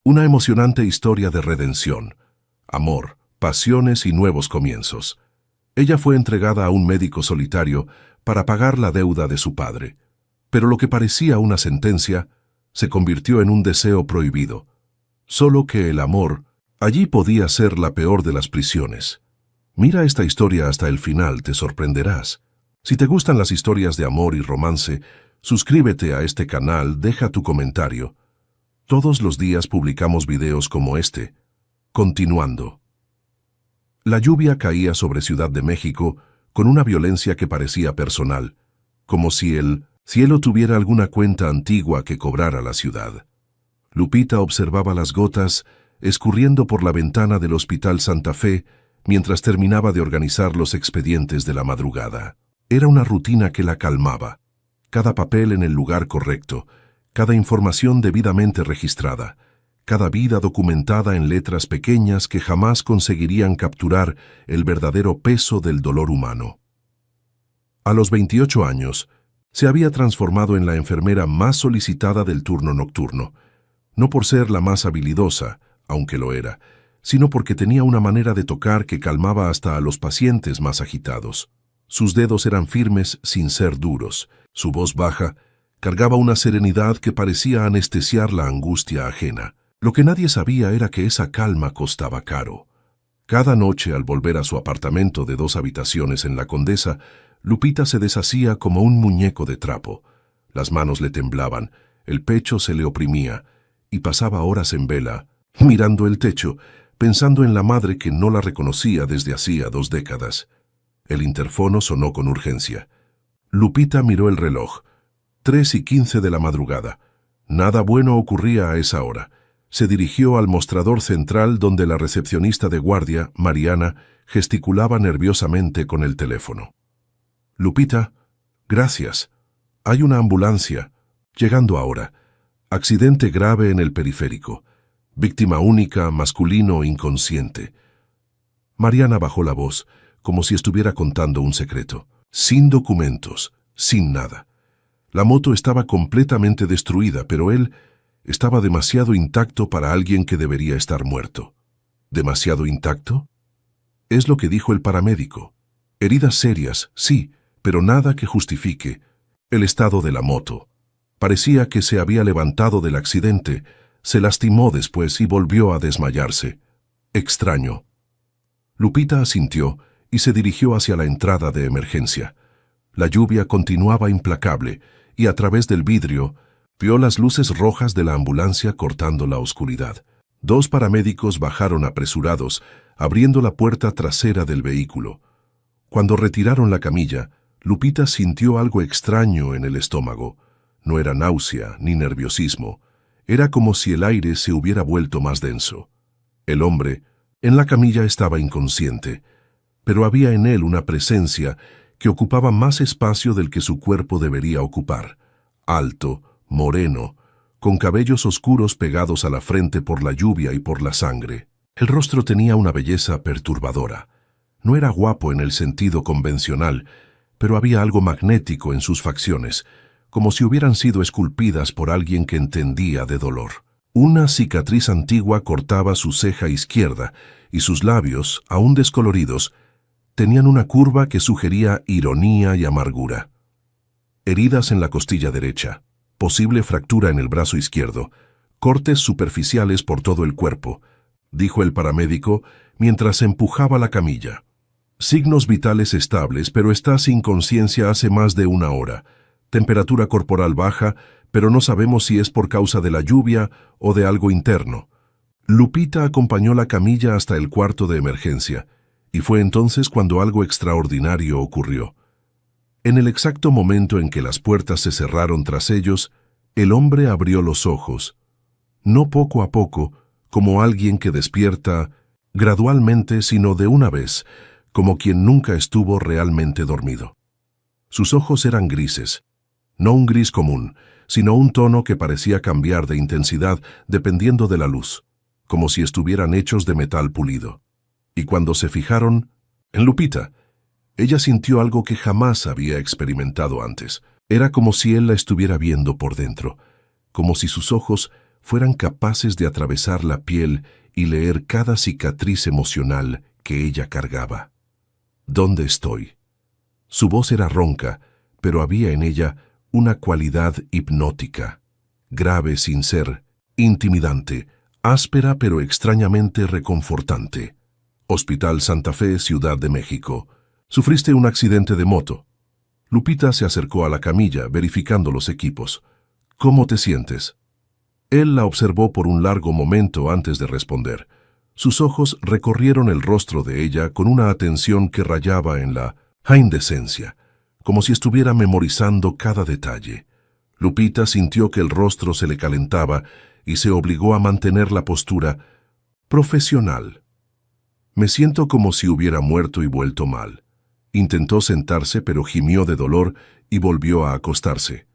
Una emocionante historia de redención, amor, pasiones y nuevos comienzos. Ella fue entregada a un médico solitario para pagar la deuda de su padre, pero lo que parecía una sentencia se convirtió en un deseo prohibido. Solo que el amor allí podía ser la peor de las prisiones. Mira esta historia hasta el final, te sorprenderás. Si te gustan las historias de amor y romance, suscríbete a este canal, deja tu comentario. Todos los días publicamos videos como este. Continuando. La lluvia caía sobre Ciudad de México con una violencia que parecía personal, como si el cielo tuviera alguna cuenta antigua que cobrar a la ciudad. Lupita observaba las gotas escurriendo por la ventana del Hospital Santa Fe mientras terminaba de organizar los expedientes de la madrugada. Era una rutina que la calmaba. Cada papel en el lugar correcto, cada información debidamente registrada, cada vida documentada en letras pequeñas que jamás conseguirían capturar el verdadero peso del dolor humano. A los 28 años, se había transformado en la enfermera más solicitada del turno nocturno, no por ser la más habilidosa, aunque lo era, sino porque tenía una manera de tocar que calmaba hasta a los pacientes más agitados. Sus dedos eran firmes sin ser duros, su voz baja cargaba una serenidad que parecía anestesiar la angustia ajena. Lo que nadie sabía era que esa calma costaba caro. Cada noche, al volver a su apartamento de 2 habitaciones en La Condesa, Lupita se deshacía como un muñeco de trapo. Las manos le temblaban, el pecho se le oprimía, y pasaba horas en vela, mirando el techo, pensando en la madre que no la reconocía desde hacía 2 décadas. El interfono sonó con urgencia. Lupita miró el reloj. 3:15 de la madrugada. Nada bueno ocurría a esa hora. Se dirigió al mostrador central donde la recepcionista de guardia, Mariana, gesticulaba nerviosamente con el teléfono. «Lupita, gracias. Hay una ambulancia. Llegando ahora. Accidente grave en el periférico. Víctima única, masculino, inconsciente». Mariana bajó la voz, como si estuviera contando un secreto. Sin documentos, sin nada. La moto estaba completamente destruida, pero él estaba demasiado intacto para alguien que debería estar muerto. ¿Demasiado intacto? Es lo que dijo el paramédico. Heridas serias, sí, pero nada que justifique el estado de la moto. Parecía que se había levantado del accidente, se lastimó después y volvió a desmayarse. Extraño. Lupita asintió y se dirigió hacia la entrada de emergencia. La lluvia continuaba implacable y a través del vidrio vio las luces rojas de la ambulancia cortando la oscuridad. 2 paramédicos bajaron apresurados, abriendo la puerta trasera del vehículo. Cuando retiraron la camilla, Lupita sintió algo extraño en el estómago. No era náusea ni nerviosismo. Era como si el aire se hubiera vuelto más denso. El hombre en la camilla estaba inconsciente, pero había en él una presencia que ocupaba más espacio del que su cuerpo debería ocupar. Alto, moreno, con cabellos oscuros pegados a la frente por la lluvia y por la sangre. El rostro tenía una belleza perturbadora. No era guapo en el sentido convencional, pero había algo magnético en sus facciones, como si hubieran sido esculpidas por alguien que entendía de dolor. Una cicatriz antigua cortaba su ceja izquierda y sus labios, aún descoloridos, tenían una curva que sugería ironía y amargura. Heridas en la costilla derecha, posible fractura en el brazo izquierdo, cortes superficiales por todo el cuerpo, dijo el paramédico mientras empujaba la camilla. Signos vitales estables, pero está sin conciencia hace más de 1 hora. Temperatura corporal baja, pero no sabemos si es por causa de la lluvia o de algo interno. Lupita acompañó la camilla hasta el cuarto de emergencia, y fue entonces cuando algo extraordinario ocurrió. En el exacto momento en que las puertas se cerraron tras ellos, el hombre abrió los ojos, no poco a poco, como alguien que despierta gradualmente, sino de una vez, como quien nunca estuvo realmente dormido. Sus ojos eran grises, no un gris común, sino un tono que parecía cambiar de intensidad dependiendo de la luz, como si estuvieran hechos de metal pulido. Y cuando se fijaron en Lupita, ella sintió algo que jamás había experimentado antes. Era como si él la estuviera viendo por dentro, como si sus ojos fueran capaces de atravesar la piel y leer cada cicatriz emocional que ella cargaba. ¿Dónde estoy? Su voz era ronca, pero había en ella una cualidad hipnótica, grave sin ser, intimidante, áspera pero extrañamente reconfortante. Hospital Santa Fe, Ciudad de México. Sufriste un accidente de moto. Lupita se acercó a la camilla, verificando los equipos. ¿Cómo te sientes? Él la observó por un largo momento antes de responder. Sus ojos recorrieron el rostro de ella con una atención que rayaba en la indecencia, como si estuviera memorizando cada detalle. Lupita sintió que el rostro se le calentaba y se obligó a mantener la postura profesional. Me siento como si hubiera muerto y vuelto mal. Intentó sentarse, pero gimió de dolor y volvió a acostarse.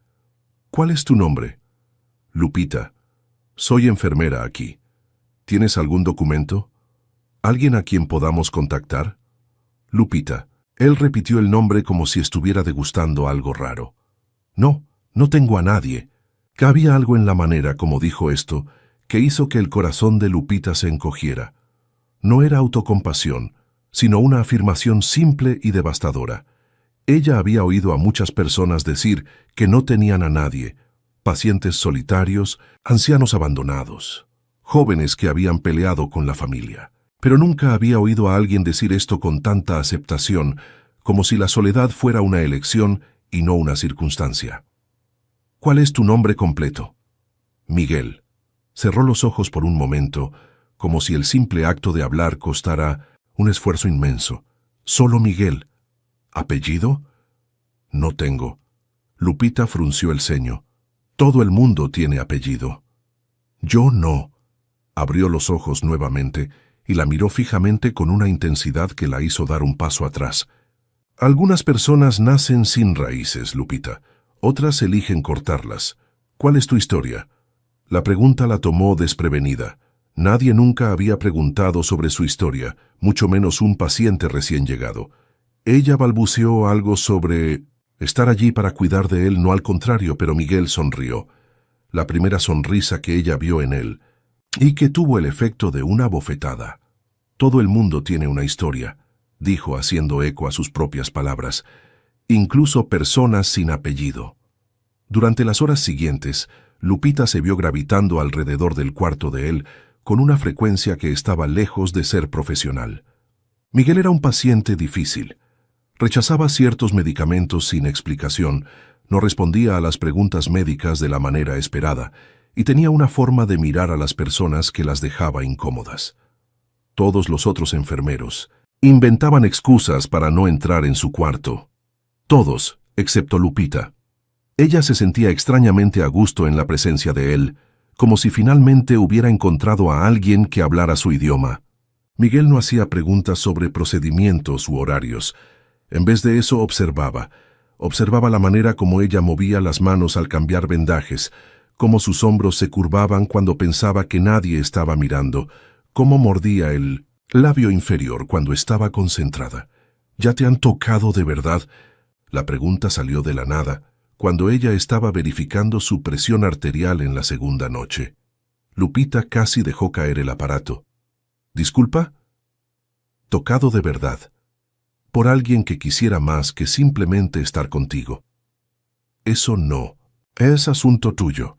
¿Cuál es tu nombre? Lupita. Soy enfermera aquí. ¿Tienes algún documento? ¿Alguien a quien podamos contactar? Lupita. Él repitió el nombre como si estuviera degustando algo raro. No, no tengo a nadie. Había algo en la manera como dijo esto que hizo que el corazón de Lupita se encogiera. No era autocompasión, sino una afirmación simple y devastadora. Ella había oído a muchas personas decir que no tenían a nadie, pacientes solitarios, ancianos abandonados, jóvenes que habían peleado con la familia. Pero nunca había oído a alguien decir esto con tanta aceptación, como si la soledad fuera una elección y no una circunstancia. ¿Cuál es tu nombre completo? Miguel. Cerró los ojos por un momento, como si el simple acto de hablar costara un esfuerzo inmenso. Solo Miguel. ¿Apellido? No tengo. Lupita frunció el ceño. Todo el mundo tiene apellido. Yo no. Abrió los ojos nuevamente y la miró fijamente con una intensidad que la hizo dar un paso atrás. Algunas personas nacen sin raíces, Lupita. Otras eligen cortarlas. ¿Cuál es tu historia? La pregunta la tomó desprevenida. Nadie nunca había preguntado sobre su historia, mucho menos un paciente recién llegado. Ella balbuceó algo sobre estar allí para cuidar de él, no al contrario, pero Miguel sonrió. La primera sonrisa que ella vio en él, y que tuvo el efecto de una bofetada. Todo el mundo tiene una historia, dijo haciendo eco a sus propias palabras, incluso personas sin apellido. Durante las horas siguientes, Lupita se vio gravitando alrededor del cuarto de él con una frecuencia que estaba lejos de ser profesional. Miguel era un paciente difícil. Rechazaba ciertos medicamentos sin explicación, no respondía a las preguntas médicas de la manera esperada y tenía una forma de mirar a las personas que las dejaba incómodas. Todos los otros enfermeros inventaban excusas para no entrar en su cuarto. Todos, excepto Lupita. Ella se sentía extrañamente a gusto en la presencia de él, como si finalmente hubiera encontrado a alguien que hablara su idioma. Miguel no hacía preguntas sobre procedimientos u horarios. En vez de eso observaba la manera como ella movía las manos al cambiar vendajes, cómo sus hombros se curvaban cuando pensaba que nadie estaba mirando, cómo mordía el labio inferior cuando estaba concentrada. ¿Ya te han tocado de verdad? La pregunta salió de la nada, cuando ella estaba verificando su presión arterial en la segunda noche. Lupita casi dejó caer el aparato. ¿Disculpa? Tocado de verdad. Por alguien que quisiera más que simplemente estar contigo. Eso no. Es asunto tuyo.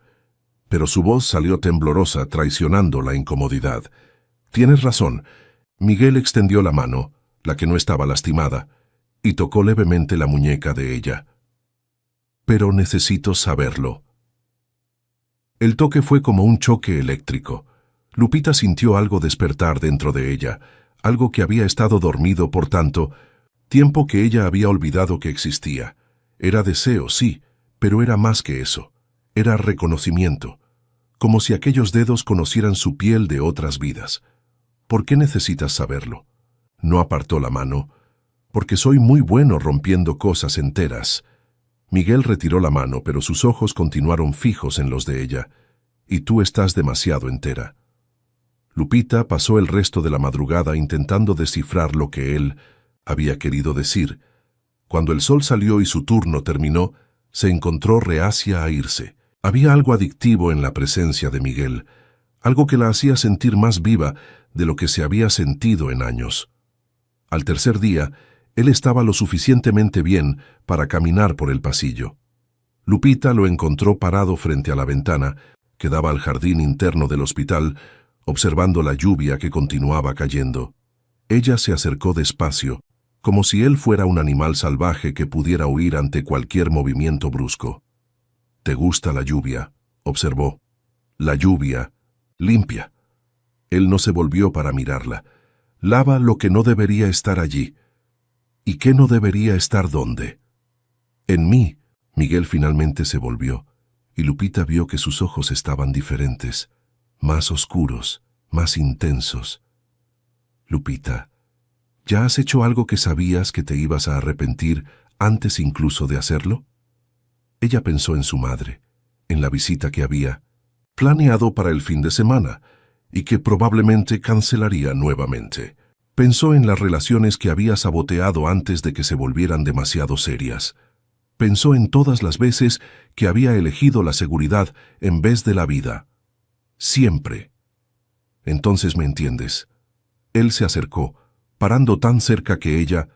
Pero su voz salió temblorosa, traicionando la incomodidad. Tienes razón. Miguel extendió la mano, la que no estaba lastimada, y tocó levemente la muñeca de ella. Pero necesito saberlo. El toque fue como un choque eléctrico. Lupita sintió algo despertar dentro de ella, algo que había estado dormido por tanto tiempo que ella había olvidado que existía. Era deseo, sí, pero era más que eso. Era reconocimiento, como si aquellos dedos conocieran su piel de otras vidas. ¿Por qué necesitas saberlo? No apartó la mano. Porque soy muy bueno rompiendo cosas enteras. Miguel retiró la mano, pero sus ojos continuaron fijos en los de ella. Y tú estás demasiado entera. Lupita pasó el resto de la madrugada intentando descifrar lo que él había querido decir. Cuando el sol salió y su turno terminó, se encontró reacia a irse. Había algo adictivo en la presencia de Miguel, algo que la hacía sentir más viva de lo que se había sentido en años. Al tercer día, él estaba lo suficientemente bien para caminar por el pasillo. Lupita lo encontró parado frente a la ventana que daba al jardín interno del hospital, observando la lluvia que continuaba cayendo. Ella se acercó despacio, como si él fuera un animal salvaje que pudiera huir ante cualquier movimiento brusco. «¿Te gusta la lluvia?», observó. «La lluvia, limpia». Él no se volvió para mirarla. Lava lo que no debería estar allí. ¿Y qué no debería estar dónde? En mí. Miguel finalmente se volvió, y Lupita vio que sus ojos estaban diferentes, más oscuros, más intensos. «Lupita, ¿ya has hecho algo que sabías que te ibas a arrepentir antes incluso de hacerlo?». Ella pensó en su madre, en la visita que había planeado para el fin de semana y que probablemente cancelaría nuevamente. Pensó en las relaciones que había saboteado antes de que se volvieran demasiado serias. Pensó en todas las veces que había elegido la seguridad en vez de la vida. Siempre. «Entonces me entiendes». Él se acercó, parando tan cerca que ella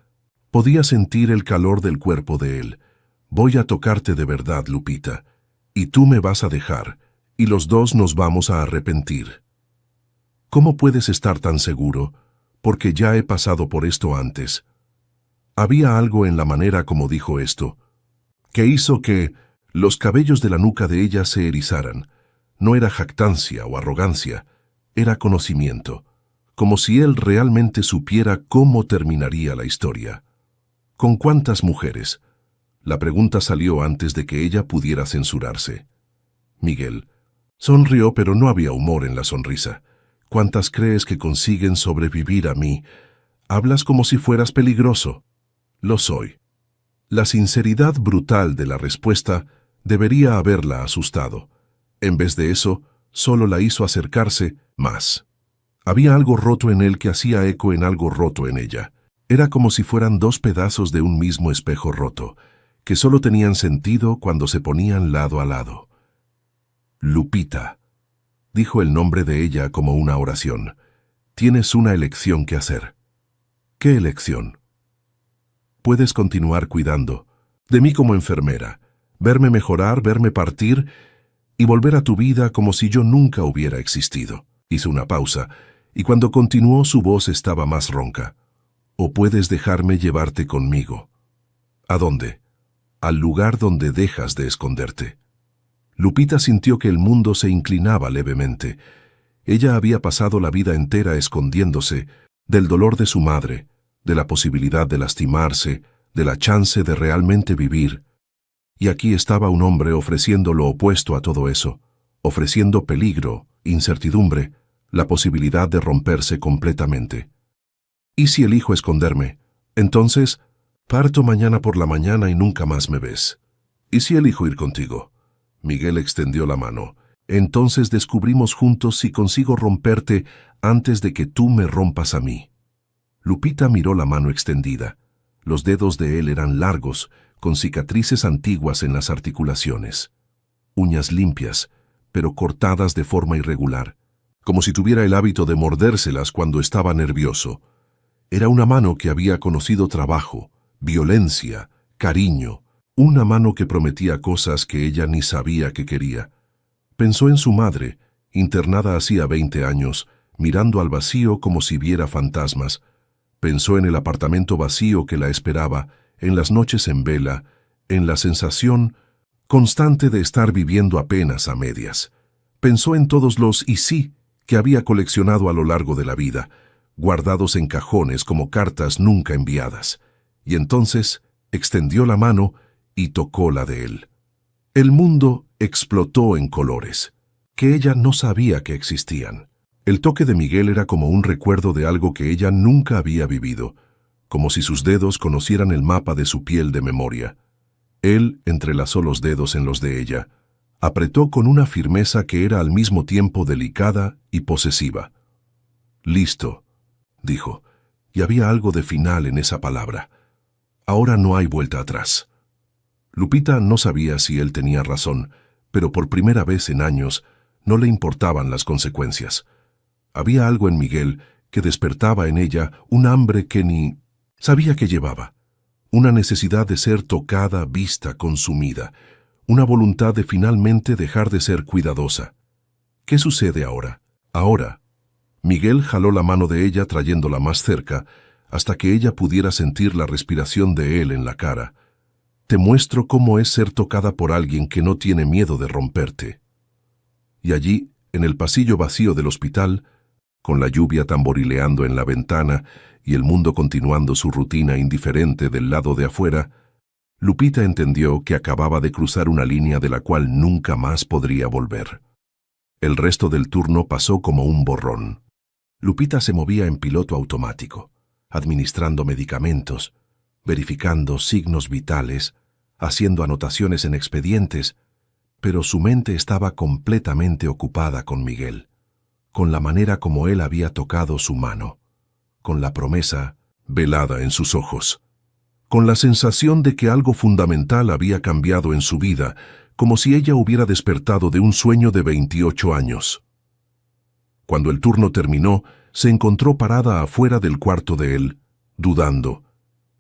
podía sentir el calor del cuerpo de él. «Voy a tocarte de verdad, Lupita, y tú me vas a dejar, y los dos nos vamos a arrepentir». «¿Cómo puedes estar tan seguro? Porque ya he pasado por esto antes». Había algo en la manera como dijo esto, que hizo que los cabellos de la nuca de ella se erizaran. No era jactancia o arrogancia, era conocimiento, como si él realmente supiera cómo terminaría la historia. ¿Con cuántas mujeres? La pregunta salió antes de que ella pudiera censurarse. Miguel sonrió, pero no había humor en la sonrisa. «¿Cuántas crees que consiguen sobrevivir a mí? Hablas como si fueras peligroso». «Lo soy». La sinceridad brutal de la respuesta debería haberla asustado. En vez de eso, solo la hizo acercarse más. Había algo roto en él que hacía eco en algo roto en ella. Era como si fueran dos pedazos de un mismo espejo roto, que solo tenían sentido cuando se ponían lado a lado. «Lupita», dijo el nombre de ella como una oración. «Tienes una elección que hacer». «¿Qué elección?». «Puedes continuar cuidando de mí como enfermera, verme mejorar, verme partir y volver a tu vida como si yo nunca hubiera existido». Hizo una pausa, y cuando continuó su voz estaba más ronca. «O puedes dejarme llevarte conmigo». «¿A dónde?». «Al lugar donde dejas de esconderte». Lupita sintió que el mundo se inclinaba levemente. Ella había pasado la vida entera escondiéndose del dolor de su madre, de la posibilidad de lastimarse, de la chance de realmente vivir. Y aquí estaba un hombre ofreciendo lo opuesto a todo eso, ofreciendo peligro, incertidumbre, la posibilidad de romperse completamente. «¿Y si elijo esconderme? Entonces, parto mañana por la mañana y nunca más me ves». «¿Y si elijo ir contigo?». Miguel extendió la mano. «Entonces descubrimos juntos si consigo romperte antes de que tú me rompas a mí». Lupita miró la mano extendida. Los dedos de él eran largos, con cicatrices antiguas en las articulaciones. Uñas limpias, pero cortadas de forma irregular, como si tuviera el hábito de mordérselas cuando estaba nervioso. Era una mano que había conocido trabajo, violencia, cariño, una mano que prometía cosas que ella ni sabía que quería. Pensó en su madre, internada hacía 20 años, mirando al vacío como si viera fantasmas. Pensó en el apartamento vacío que la esperaba, en las noches en vela, en la sensación constante de estar viviendo apenas a medias. Pensó en todos los «y sí» que había coleccionado a lo largo de la vida, guardados en cajones como cartas nunca enviadas. Y entonces extendió la mano y tocó la de él. El mundo explotó en colores, que ella no sabía que existían. El toque de Miguel era como un recuerdo de algo que ella nunca había vivido, como si sus dedos conocieran el mapa de su piel de memoria. Él entrelazó los dedos en los de ella, apretó con una firmeza que era al mismo tiempo delicada y posesiva. «Listo», dijo, y había algo de final en esa palabra. Ahora no hay vuelta atrás. Lupita no sabía si él tenía razón, pero por primera vez en años no le importaban las consecuencias. Había algo en Miguel que despertaba en ella un hambre que ni sabía que llevaba, una necesidad de ser tocada, vista, consumida, una voluntad de finalmente dejar de ser cuidadosa. ¿Qué sucede ahora? Ahora. Miguel jaló la mano de ella trayéndola más cerca, hasta que ella pudiera sentir la respiración de él en la cara. Te muestro cómo es ser tocada por alguien que no tiene miedo de romperte. Y allí, en el pasillo vacío del hospital, con la lluvia tamborileando en la ventana y el mundo continuando su rutina indiferente del lado de afuera, Lupita entendió que acababa de cruzar una línea de la cual nunca más podría volver. El resto del turno pasó como un borrón. Lupita se movía en piloto automático, administrando medicamentos, verificando signos vitales, haciendo anotaciones en expedientes, pero su mente estaba completamente ocupada con Miguel, con la manera como él había tocado su mano, con la promesa velada en sus ojos, con la sensación de que algo fundamental había cambiado en su vida, como si ella hubiera despertado de un sueño de 28 años. Cuando el turno terminó, se encontró parada afuera del cuarto de él, dudando.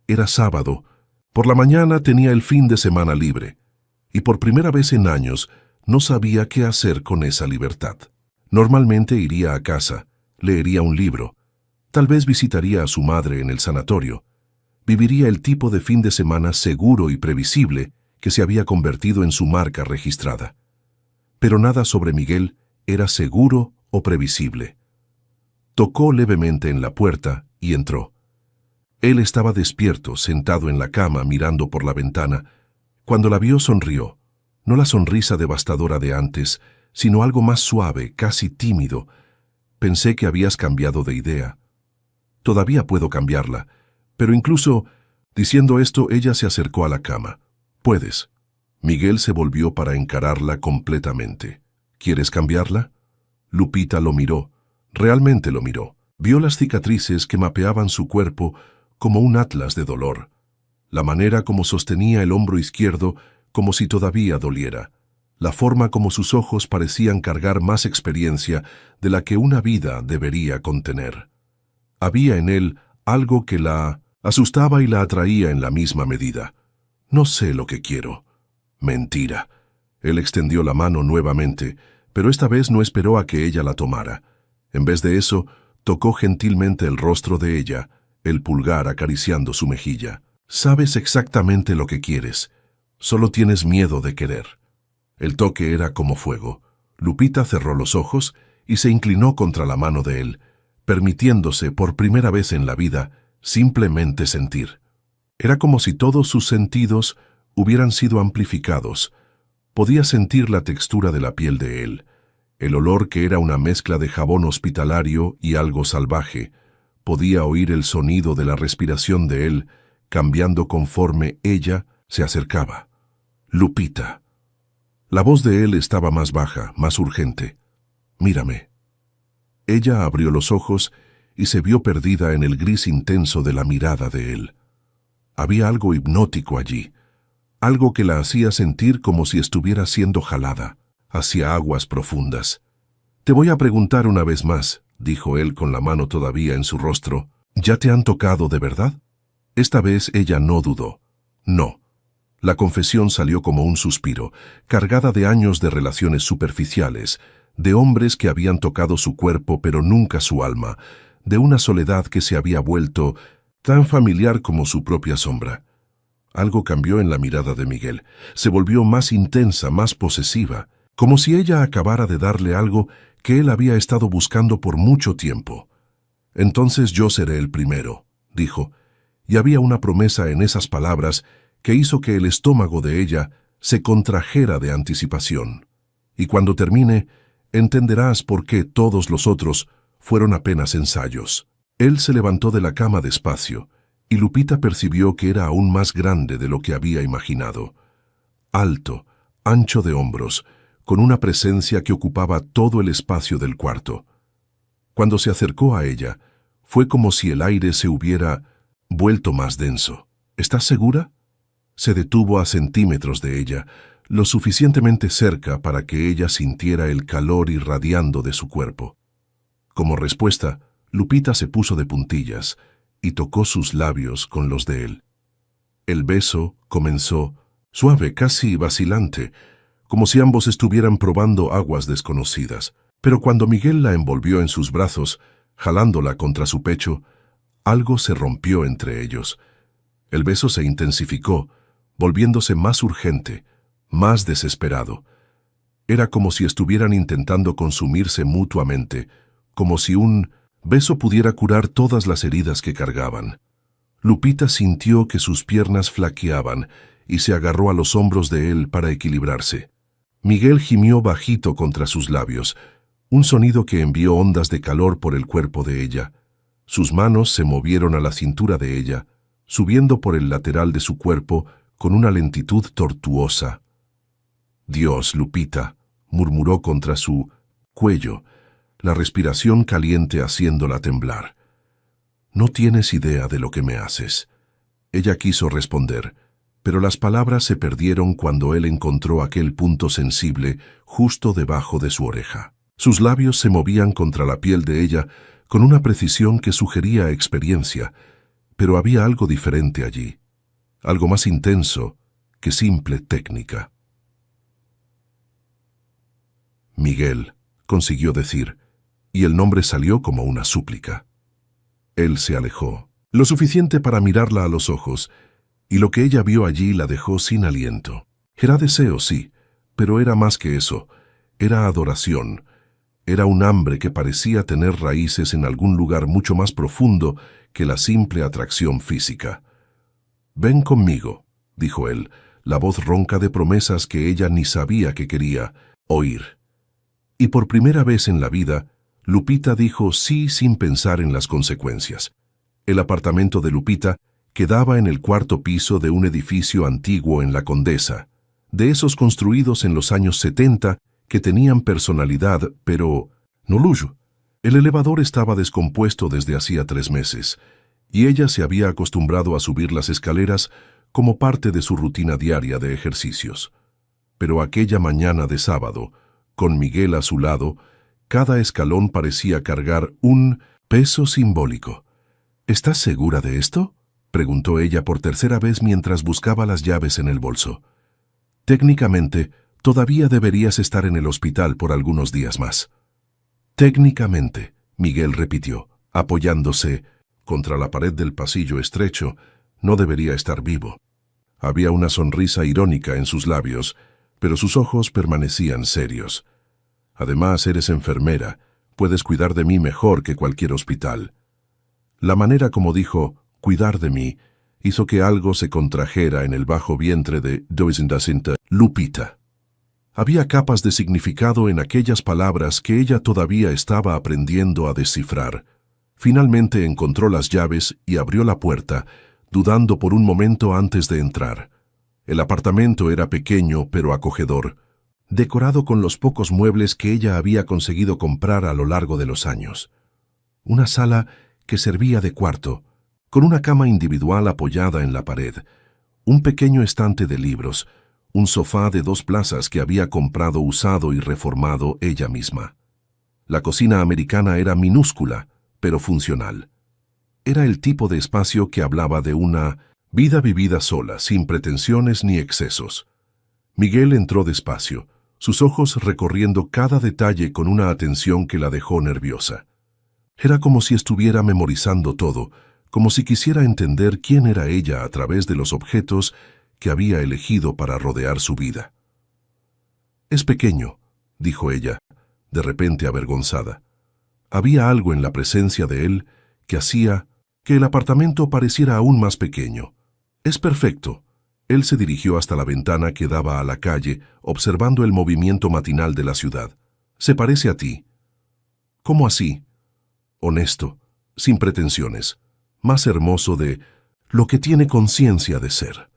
Era sábado, por la mañana tenía el fin de semana libre, y por primera vez en años no sabía qué hacer con esa libertad. Normalmente iría a casa, leería un libro, tal vez visitaría a su madre en el sanatorio, viviría el tipo de fin de semana seguro y previsible que se había convertido en su marca registrada. Pero nada sobre Miguel era seguro o previsible. Tocó levemente en la puerta y entró. Él estaba despierto, sentado en la cama, mirando por la ventana. Cuando la vio, sonrió. No la sonrisa devastadora de antes, sino algo más suave, casi tímido. Pensé que habías cambiado de idea. Todavía puedo cambiarla, pero incluso, diciendo esto, ella se acercó a la cama. Puedes. Miguel se volvió para encararla completamente. ¿Quieres cambiarla? Lupita lo miró. Realmente lo miró. Vio las cicatrices que mapeaban su cuerpo como un atlas de dolor. La manera como sostenía el hombro izquierdo como si todavía doliera. La forma como sus ojos parecían cargar más experiencia de la que una vida debería contener. Había en él algo que la asustaba y la atraía en la misma medida. No sé lo que quiero. Mentira. Él extendió la mano nuevamente, pero esta vez no esperó a que ella la tomara. En vez de eso, tocó gentilmente el rostro de ella, el pulgar acariciando su mejilla. Sabes exactamente lo que quieres. Solo tienes miedo de querer. El toque era como fuego. Lupita cerró los ojos y se inclinó contra la mano de él, permitiéndose por primera vez en la vida simplemente sentir. Era como si todos sus sentidos hubieran sido amplificados. Podía sentir la textura de la piel de él, el olor que era una mezcla de jabón hospitalario y algo salvaje. Podía oír el sonido de la respiración de él, cambiando conforme ella se acercaba. Lupita. La voz de él estaba más baja, más urgente. Mírame. Ella abrió los ojos y se vio perdida en el gris intenso de la mirada de él. Había algo hipnótico allí, algo que la hacía sentir como si estuviera siendo jalada hacia aguas profundas. Te voy a preguntar una vez más, dijo él con la mano todavía en su rostro. ¿Ya te han tocado de verdad? Esta vez ella no dudó. No. La confesión salió como un suspiro, cargada de años de relaciones superficiales, de hombres que habían tocado su cuerpo pero nunca su alma, de una soledad que se había vuelto tan familiar como su propia sombra. Algo cambió en la mirada de Miguel. Se volvió más intensa, más posesiva, como si ella acabara de darle algo que él había estado buscando por mucho tiempo. Entonces yo seré el primero, dijo, y había una promesa en esas palabras que hizo que el estómago de ella se contrajera de anticipación. Y cuando termine, entenderás por qué todos los otros fueron apenas ensayos. Él se levantó de la cama despacio, y Lupita percibió que era aún más grande de lo que había imaginado. Alto, ancho de hombros, con una presencia que ocupaba todo el espacio del cuarto. Cuando se acercó a ella, fue como si el aire se hubiera vuelto más denso. ¿Estás segura? Se detuvo a centímetros de ella, lo suficientemente cerca para que ella sintiera el calor irradiando de su cuerpo. Como respuesta, Lupita se puso de puntillas y tocó sus labios con los de él. El beso comenzó, suave, casi vacilante, como si ambos estuvieran probando aguas desconocidas. Pero cuando Miguel la envolvió en sus brazos, jalándola contra su pecho, algo se rompió entre ellos. El beso se intensificó, volviéndose más urgente, más desesperado. Era como si estuvieran intentando consumirse mutuamente, como si un beso pudiera curar todas las heridas que cargaban. Lupita sintió que sus piernas flaqueaban y se agarró a los hombros de él para equilibrarse. Miguel gimió bajito contra sus labios, un sonido que envió ondas de calor por el cuerpo de ella. Sus manos se movieron a la cintura de ella, subiendo por el lateral de su cuerpo con una lentitud tortuosa. «Dios, Lupita», murmuró contra su cuello, la respiración caliente haciéndola temblar. «No tienes idea de lo que me haces». Ella quiso responder, pero las palabras se perdieron cuando él encontró aquel punto sensible justo debajo de su oreja. Sus labios se movían contra la piel de ella con una precisión que sugería experiencia, pero había algo diferente allí, algo más intenso que simple técnica. «Miguel», consiguió decir, y el nombre salió como una súplica. Él se alejó, lo suficiente para mirarla a los ojos, y lo que ella vio allí la dejó sin aliento. Era deseo, sí, pero era más que eso, era adoración. Era un hambre que parecía tener raíces en algún lugar mucho más profundo que la simple atracción física. «Ven conmigo», dijo él, la voz ronca de promesas que ella ni sabía que quería oír. Y por primera vez en la vida, Lupita dijo sí sin pensar en las consecuencias. El apartamento de Lupita quedaba en el cuarto piso de un edificio antiguo en La Condesa, de esos construidos en los años 70 que tenían personalidad, pero no lujo. El elevador estaba descompuesto desde hacía 3 meses, y ella se había acostumbrado a subir las escaleras como parte de su rutina diaria de ejercicios. Pero aquella mañana de sábado, con Miguel a su lado, cada escalón parecía cargar un peso simbólico. «¿Estás segura de esto?», preguntó ella por tercera vez mientras buscaba las llaves en el bolso. «Técnicamente, todavía deberías estar en el hospital por algunos días más». «Técnicamente», Miguel repitió, apoyándose contra la pared del pasillo estrecho, «no debería estar vivo». Había una sonrisa irónica en sus labios, pero sus ojos permanecían serios. «Además, eres enfermera, puedes cuidar de mí mejor que cualquier hospital». La manera como dijo «cuidar de mí» hizo que algo se contrajera en el bajo vientre de Lupita. Había capas de significado en aquellas palabras que ella todavía estaba aprendiendo a descifrar. Finalmente encontró las llaves y abrió la puerta, dudando por un momento antes de entrar. El apartamento era pequeño pero acogedor, decorado con los pocos muebles que ella había conseguido comprar a lo largo de los años. Una sala que servía de cuarto, con una cama individual apoyada en la pared, un pequeño estante de libros, un sofá de 2 plazas que había comprado usado y reformado ella misma. La cocina americana era minúscula, pero funcional. Era el tipo de espacio que hablaba de una vida vivida sola, sin pretensiones ni excesos. Miguel entró despacio, sus ojos recorriendo cada detalle con una atención que la dejó nerviosa. Era como si estuviera memorizando todo, como si quisiera entender quién era ella a través de los objetos que había elegido para rodear su vida. «Es pequeño», dijo ella, de repente avergonzada. Había algo en la presencia de él que hacía que el apartamento pareciera aún más pequeño. «Es perfecto». Él se dirigió hasta la ventana que daba a la calle, observando el movimiento matinal de la ciudad. «Se parece a ti». «¿Cómo así?» «Honesto, sin pretensiones, más hermoso de lo que tiene conciencia de ser».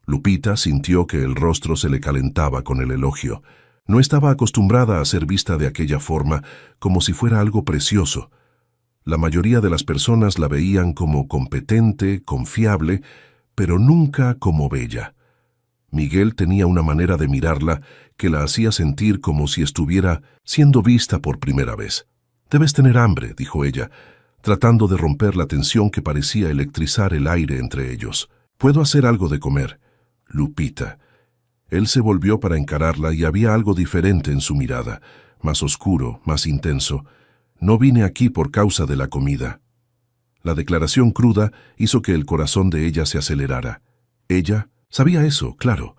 Lupita sintió que el rostro se le calentaba con el elogio. No estaba acostumbrada a ser vista de aquella forma, como si fuera algo precioso. La mayoría de las personas la veían como competente, confiable, pero nunca como bella. Miguel tenía una manera de mirarla que la hacía sentir como si estuviera siendo vista por primera vez. «Debes tener hambre», dijo ella, tratando de romper la tensión que parecía electrizar el aire entre ellos. «¿Puedo hacer algo de comer?» «Lupita». Él se volvió para encararla y había algo diferente en su mirada, más oscuro, más intenso. «No vine aquí por causa de la comida». La declaración cruda hizo que el corazón de ella se acelerara. Ella sabía eso, claro.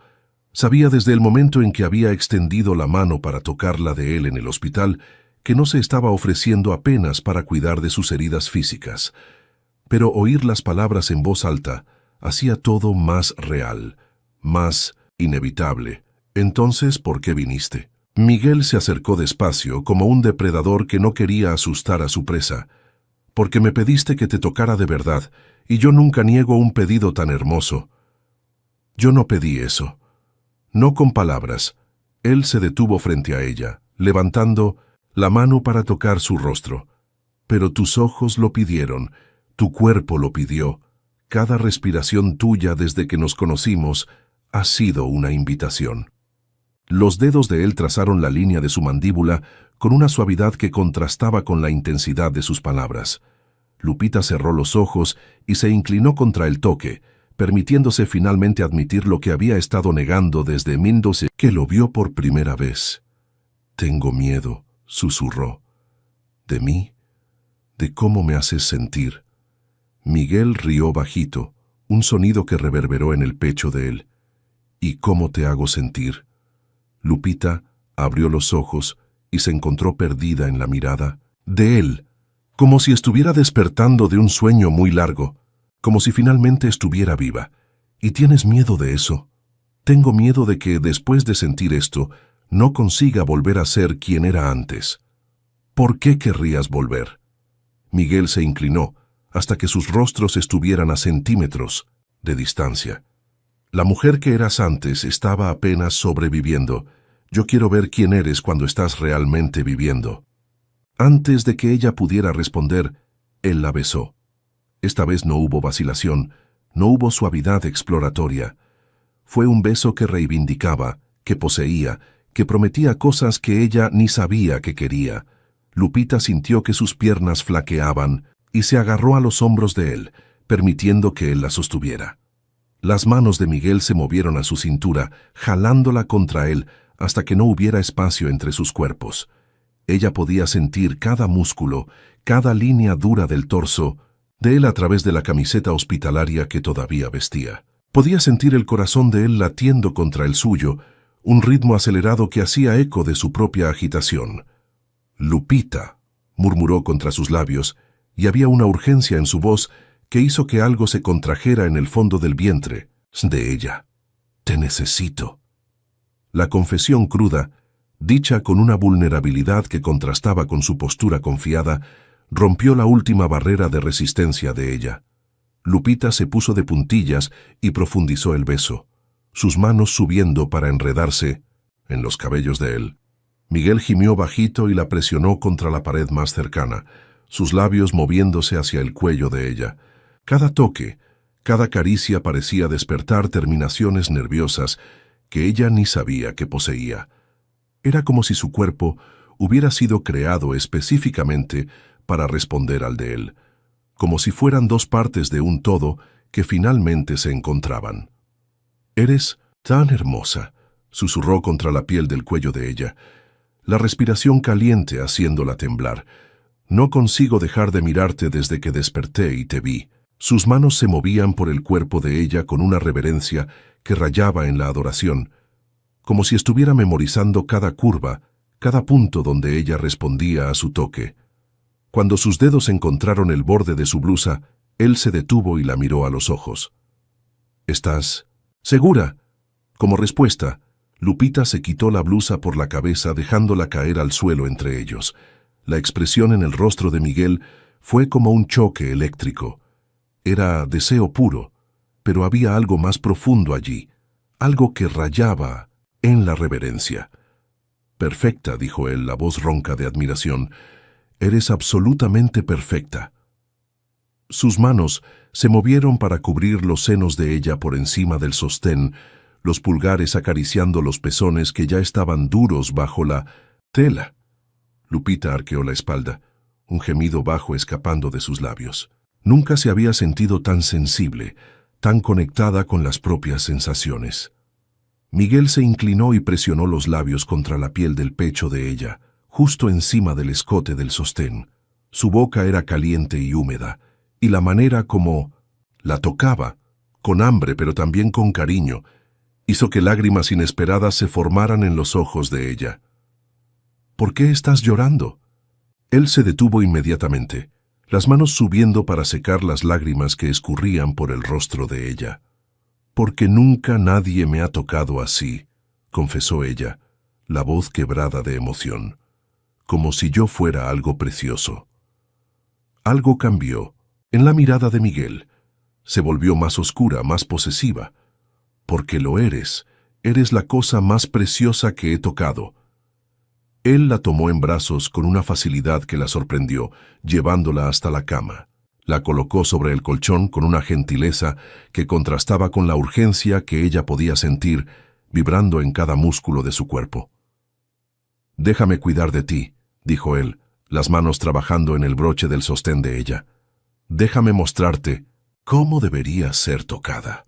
Sabía desde el momento en que había extendido la mano para tocarla de él en el hospital que no se estaba ofreciendo apenas para cuidar de sus heridas físicas. Pero oír las palabras en voz alta hacía todo más real, más inevitable. «Entonces, ¿por qué viniste?» Miguel se acercó despacio, como un depredador que no quería asustar a su presa. «Porque me pediste que te tocara de verdad, y yo nunca niego un pedido tan hermoso». «Yo no pedí eso». No con palabras. Él se detuvo frente a ella, levantando la mano para tocar su rostro. «Pero tus ojos lo pidieron, tu cuerpo lo pidió. Cada respiración tuya desde que nos conocimos ha sido una invitación». Los dedos de él trazaron la línea de su mandíbula con una suavidad que contrastaba con la intensidad de sus palabras. Lupita cerró los ojos y se inclinó contra el toque, permitiéndose finalmente admitir lo que había estado negando desde que lo vio por primera vez. «Tengo miedo», susurró. «¿De mí? ¿De cómo me haces sentir?» Miguel rió bajito, un sonido que reverberó en el pecho de él. «¿Y cómo te hago sentir?» Lupita abrió los ojos y se encontró perdida en la mirada de él, como si estuviera despertando de un sueño muy largo, como si finalmente estuviera viva. «¿Y tienes miedo de eso?» «Tengo miedo de que, después de sentir esto, no consiga volver a ser quien era antes». «¿Por qué querrías volver?» Miguel se inclinó hasta que sus rostros estuvieran a centímetros de distancia. «La mujer que eras antes estaba apenas sobreviviendo. Yo quiero ver quién eres cuando estás realmente viviendo». Antes de que ella pudiera responder, él la besó. Esta vez no hubo vacilación, no hubo suavidad exploratoria. Fue un beso que reivindicaba, que poseía, que prometía cosas que ella ni sabía que quería. Lupita sintió que sus piernas flaqueaban y se agarró a los hombros de él, permitiendo que él la sostuviera. Las manos de Miguel se movieron a su cintura, jalándola contra él hasta que no hubiera espacio entre sus cuerpos. Ella podía sentir cada músculo, cada línea dura del torso, de él a través de la camiseta hospitalaria que todavía vestía. Podía sentir el corazón de él latiendo contra el suyo, un ritmo acelerado que hacía eco de su propia agitación. «Lupita», murmuró contra sus labios, y había una urgencia en su voz que hizo que algo se contrajera en el fondo del vientre de ella. «Te necesito». La confesión cruda, dicha con una vulnerabilidad que contrastaba con su postura confiada, rompió la última barrera de resistencia de ella. Lupita se puso de puntillas y profundizó el beso, sus manos subiendo para enredarse en los cabellos de él. Miguel gimió bajito y la presionó contra la pared más cercana, sus labios moviéndose hacia el cuello de ella. Cada toque, cada caricia parecía despertar terminaciones nerviosas que ella ni sabía que poseía. Era como si su cuerpo hubiera sido creado específicamente para responder al de él, como si fueran dos partes de un todo que finalmente se encontraban. «Eres tan hermosa», susurró contra la piel del cuello de ella, la respiración caliente haciéndola temblar. «No consigo dejar de mirarte desde que desperté y te vi». Sus manos se movían por el cuerpo de ella con una reverencia que rayaba en la adoración, como si estuviera memorizando cada curva, cada punto donde ella respondía a su toque. Cuando sus dedos encontraron el borde de su blusa, él se detuvo y la miró a los ojos. «¿Estás segura?» Como respuesta, Lupita se quitó la blusa por la cabeza dejándola caer al suelo entre ellos. La expresión en el rostro de Miguel fue como un choque eléctrico. Era deseo puro, pero había algo más profundo allí, algo que rayaba en la reverencia. «Perfecta», dijo él, la voz ronca de admiración. «Eres absolutamente perfecta». Sus manos se movieron para cubrir los senos de ella por encima del sostén, los pulgares acariciando los pezones que ya estaban duros bajo la tela. Lupita arqueó la espalda, un gemido bajo escapando de sus labios. Nunca se había sentido tan sensible, tan conectada con las propias sensaciones. Miguel se inclinó y presionó los labios contra la piel del pecho de ella, justo encima del escote del sostén. Su boca era caliente y húmeda, y la manera como la tocaba, con hambre pero también con cariño, hizo que lágrimas inesperadas se formaran en los ojos de ella. ¿Por qué estás llorando? Él se detuvo inmediatamente, las manos subiendo para secar las lágrimas que escurrían por el rostro de ella. Porque nunca nadie me ha tocado así, confesó ella, la voz quebrada de emoción, como si yo fuera algo precioso. Algo cambió en la mirada de Miguel. Se volvió más oscura, más posesiva. Porque lo eres la cosa más preciosa que he tocado. Él la tomó en brazos con una facilidad que la sorprendió, llevándola hasta la cama. La colocó sobre el colchón con una gentileza que contrastaba con la urgencia que ella podía sentir, vibrando en cada músculo de su cuerpo. «Déjame cuidar de ti», dijo él, las manos trabajando en el broche del sostén de ella. «Déjame mostrarte cómo deberías ser tocada».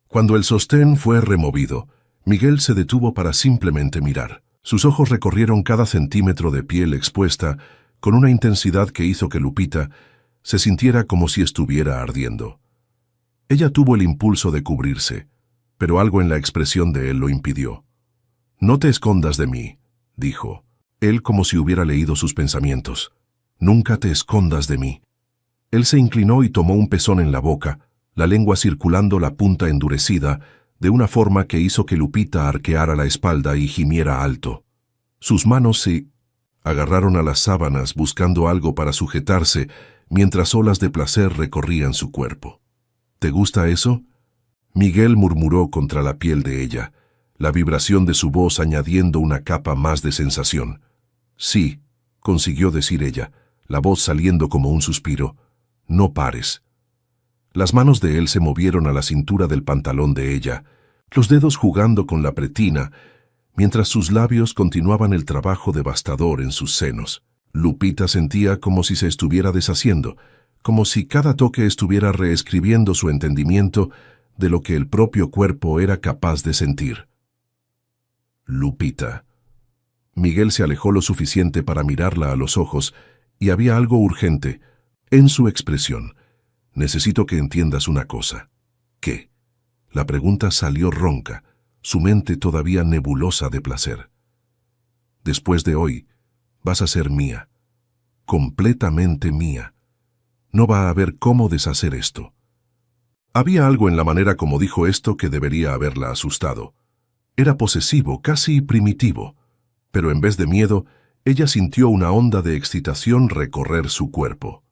Cuando el sostén fue removido, Miguel se detuvo para simplemente mirar. Sus ojos recorrieron cada centímetro de piel expuesta con una intensidad que hizo que Lupita se sintiera como si estuviera ardiendo. Ella tuvo el impulso de cubrirse, pero algo en la expresión de él lo impidió. «No te escondas de mí», dijo, él como si hubiera leído sus pensamientos. «Nunca te escondas de mí». Él se inclinó y tomó un pezón en la boca, la lengua circulando la punta endurecida, de una forma que hizo que Lupita arqueara la espalda y gimiera alto. Sus manos se agarraron a las sábanas buscando algo para sujetarse, mientras olas de placer recorrían su cuerpo. «¿Te gusta eso?», Miguel murmuró contra la piel de ella, la vibración de su voz añadiendo una capa más de sensación. «Sí», consiguió decir ella, la voz saliendo como un suspiro. «No pares». Las manos de él se movieron a la cintura del pantalón de ella, los dedos jugando con la pretina, mientras sus labios continuaban el trabajo devastador en sus senos. Lupita sentía como si se estuviera deshaciendo, como si cada toque estuviera reescribiendo su entendimiento de lo que el propio cuerpo era capaz de sentir. Lupita. Miguel se alejó lo suficiente para mirarla a los ojos, y había algo urgente en su expresión. «Necesito que entiendas una cosa». «¿Qué?». La pregunta salió ronca, su mente todavía nebulosa de placer. «Después de hoy, vas a ser mía, completamente mía. No va a haber cómo deshacer esto». Había algo en la manera como dijo esto que debería haberla asustado. Era posesivo, casi primitivo, pero en vez de miedo, ella sintió una onda de excitación recorrer su cuerpo.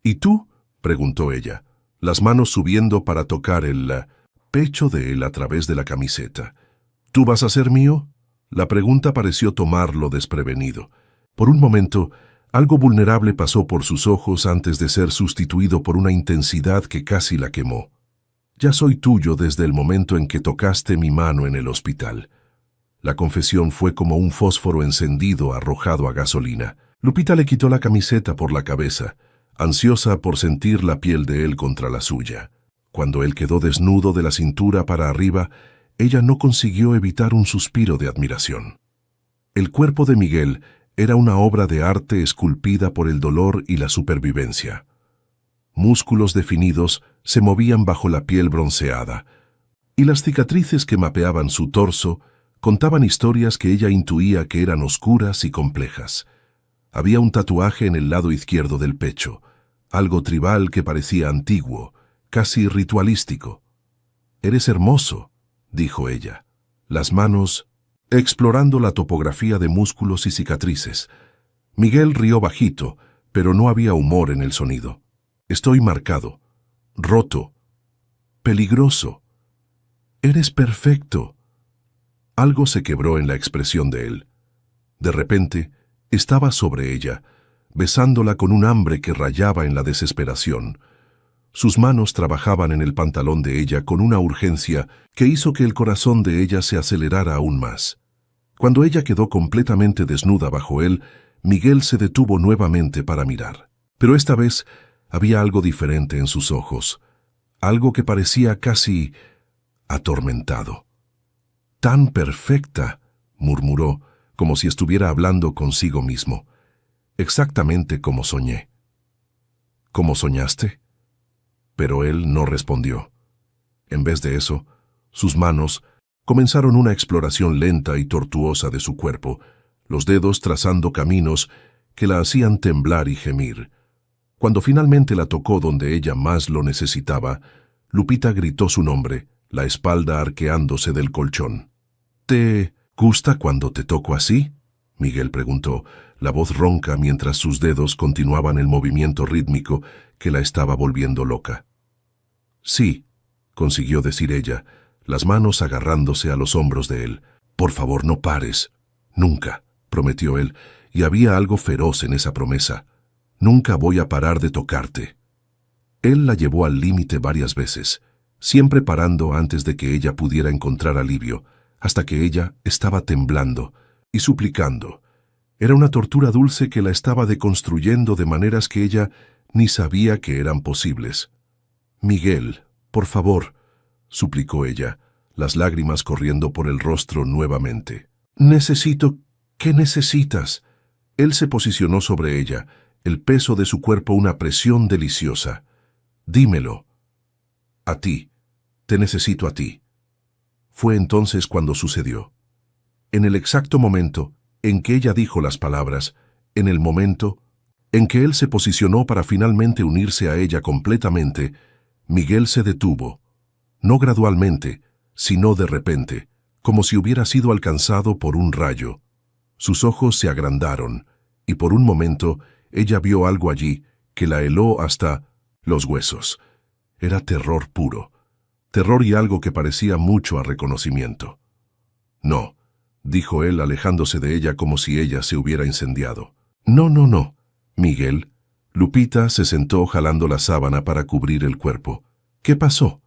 «¿Y tú?», preguntó ella, las manos subiendo para tocar el pecho de él a través de la camiseta. «¿Tú vas a ser mío?». La pregunta pareció tomarlo desprevenido. Por un momento, algo vulnerable pasó por sus ojos antes de ser sustituido por una intensidad que casi la quemó. «Ya soy tuyo desde el momento en que tocaste mi mano en el hospital». La confesión fue como un fósforo encendido arrojado a gasolina. Lupita le quitó la camiseta por la cabeza, ansiosa por sentir la piel de él contra la suya. Cuando él quedó desnudo de la cintura para arriba, ella no consiguió evitar un suspiro de admiración. El cuerpo de Miguel era una obra de arte esculpida por el dolor y la supervivencia. Músculos definidos se movían bajo la piel bronceada, y las cicatrices que mapeaban su torso contaban historias que ella intuía que eran oscuras y complejas. Había un tatuaje en el lado izquierdo del pecho, algo tribal que parecía antiguo, casi ritualístico. «Eres hermoso», dijo ella, las manos explorando la topografía de músculos y cicatrices. Miguel rió bajito, pero no había humor en el sonido. «Estoy marcado, roto, peligroso. Eres perfecto». Algo se quebró en la expresión de él. De repente, estaba sobre ella, besándola con un hambre que rayaba en la desesperación, Sus manos trabajaban en el pantalón de ella con una urgencia que hizo que el corazón de ella se acelerara aún más. Cuando ella quedó completamente desnuda bajo él, Miguel se detuvo nuevamente para mirar. Pero esta vez había algo diferente en sus ojos, algo que parecía casi atormentado. «Tan perfecta», murmuró, como si estuviera hablando consigo mismo. «Exactamente como soñé». «¿Cómo soñaste?» Pero él no respondió. En vez de eso, sus manos comenzaron una exploración lenta y tortuosa de su cuerpo, los dedos trazando caminos que la hacían temblar y gemir. Cuando finalmente la tocó donde ella más lo necesitaba, Lupita gritó su nombre, la espalda arqueándose del colchón. «¿Te gusta cuando te toco así?», Miguel preguntó, la voz ronca mientras sus dedos continuaban el movimiento rítmico que la estaba volviendo loca. «Sí», consiguió decir ella, las manos agarrándose a los hombros de él. «Por favor, no pares». «Nunca», prometió él, y había algo feroz en esa promesa. «Nunca voy a parar de tocarte». Él la llevó al límite varias veces, siempre parando antes de que ella pudiera encontrar alivio, hasta que ella estaba temblando y suplicando. Era una tortura dulce que la estaba deconstruyendo de maneras que ella ni sabía que eran posibles. «Miguel, por favor», suplicó ella, las lágrimas corriendo por el rostro nuevamente. «Necesito». «¿Qué necesitas?». Él se posicionó sobre ella, el peso de su cuerpo una presión deliciosa. «Dímelo». «A ti. Te necesito a ti». Fue entonces cuando sucedió. En el exacto momento en que ella dijo las palabras, en el momento en que él se posicionó para finalmente unirse a ella completamente, Miguel se detuvo, no gradualmente, sino de repente, como si hubiera sido alcanzado por un rayo. Sus ojos se agrandaron, y por un momento ella vio algo allí que la heló hasta los huesos. Era terror puro, terror y algo que parecía mucho a reconocimiento. «No», dijo él alejándose de ella como si ella se hubiera incendiado. «No, no, no, Miguel». Lupita se sentó jalando la sábana para cubrir el cuerpo. «¿Qué pasó?».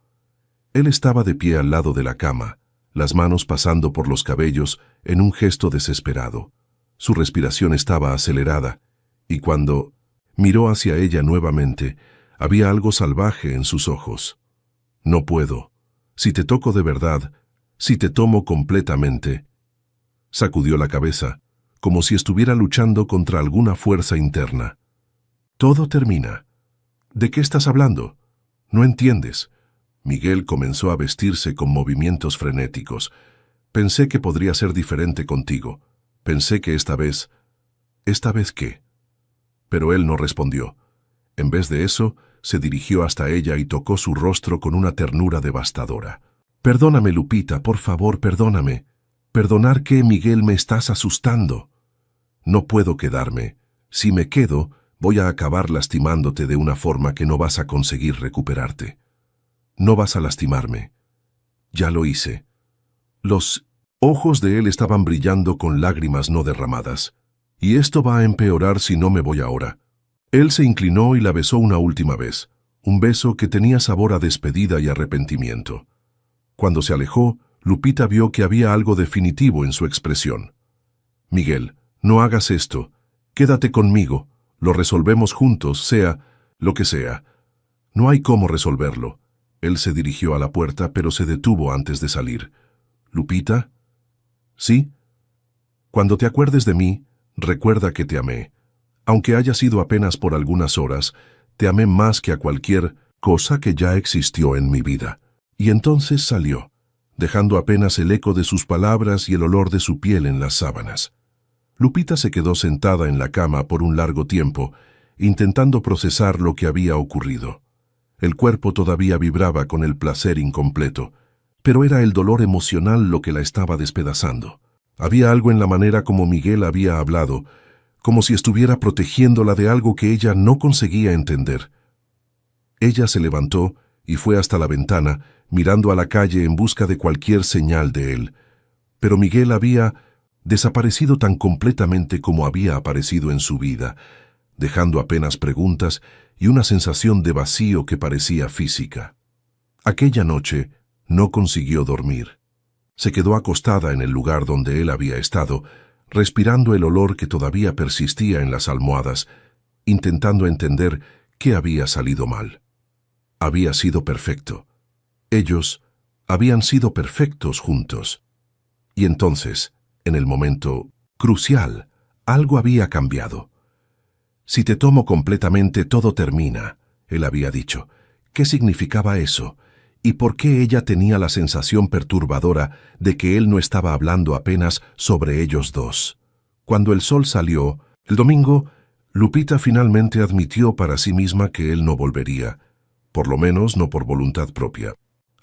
Él estaba de pie al lado de la cama, las manos pasando por los cabellos en un gesto desesperado. Su respiración estaba acelerada, y cuando miró hacia ella nuevamente, había algo salvaje en sus ojos. «No puedo. Si te toco de verdad, si te tomo completamente». Sacudió la cabeza, como si estuviera luchando contra alguna fuerza interna. «Todo termina». «¿De qué estás hablando? No entiendes». Miguel comenzó a vestirse con movimientos frenéticos. «Pensé que podría ser diferente contigo. Pensé que esta vez... ¿Esta vez qué?». Pero él no respondió. En vez de eso, se dirigió hasta ella y tocó su rostro con una ternura devastadora. «Perdóname, Lupita, por favor, perdóname». «¿Perdonar qué, Miguel? Me estás asustando». «No puedo quedarme. Si me quedo, voy a acabar lastimándote de una forma que no vas a conseguir recuperarte». «No vas a lastimarme». «Ya lo hice». Los ojos de él estaban brillando con lágrimas no derramadas. «Y esto va a empeorar si no me voy ahora». Él se inclinó y la besó una última vez, un beso que tenía sabor a despedida y arrepentimiento. Cuando se alejó, Lupita vio que había algo definitivo en su expresión. «Miguel, no hagas esto. Quédate conmigo. Lo resolvemos juntos, sea lo que sea». «No hay cómo resolverlo». Él se dirigió a la puerta, pero se detuvo antes de salir. «¿Lupita?» «Sí». «Cuando te acuerdes de mí, recuerda que te amé. Aunque haya sido apenas por algunas horas, te amé más que a cualquier cosa que ya existió en mi vida». Y entonces salió, dejando apenas el eco de sus palabras y el olor de su piel en las sábanas. Lupita se quedó sentada en la cama por un largo tiempo, intentando procesar lo que había ocurrido. El cuerpo todavía vibraba con el placer incompleto, pero era el dolor emocional lo que la estaba despedazando. Había algo en la manera como Miguel había hablado, como si estuviera protegiéndola de algo que ella no conseguía entender. Ella se levantó y fue hasta la ventana, mirando a la calle en busca de cualquier señal de él. Pero Miguel había desaparecido tan completamente como había aparecido en su vida. dejando apenas preguntas y una sensación de vacío que parecía física. Aquella noche no consiguió dormir. Se quedó acostada en el lugar donde él había estado, respirando el olor que todavía persistía en las almohadas, intentando entender qué había salido mal. Había sido perfecto. Ellos habían sido perfectos juntos. Y entonces, en el momento crucial, algo había cambiado. Si te tomo completamente, todo termina, él había dicho. ¿Qué significaba eso? ¿Y por qué ella tenía la sensación perturbadora de que él no estaba hablando apenas sobre ellos dos? Cuando el sol salió, el domingo, Lupita finalmente admitió para sí misma que él no volvería, por lo menos no por voluntad propia.